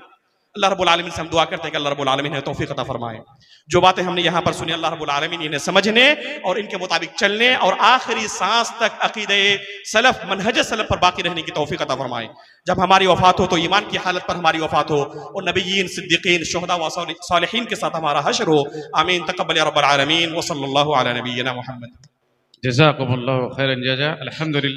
अल्लाह रब्बुल आलमीन से हम दुआ करते हैं कि अल्लाह रब्बुल आलमीन हमें तौफीक अता फरमाए। जो बातें हमने यहाँ पर सुनी, अल्लाह रब्बुल आलमीन इन्हें समझने और इनके मुताबिक चलने और आखिरी सांस तक अकीदे सलफ, मनहज सलफ पर बाकी रहने की तौफीक अता फरमाए। जब हमारी वफात हो तो ईमान की हालत पर हमारी वफात हो और नबीयीन, सिद्दीकीन, शुहदा व सालिहीन के साथ हमारा हश्र हो। आमीन। तक़ब्बल या रब्बल आलमीन। व सल्लल्लाहु अला नबिय्यिना मुहम्मद। जज़ाकुमुल्लाहु खैरन जज़ा। अल्हम्दुलिल्लाह।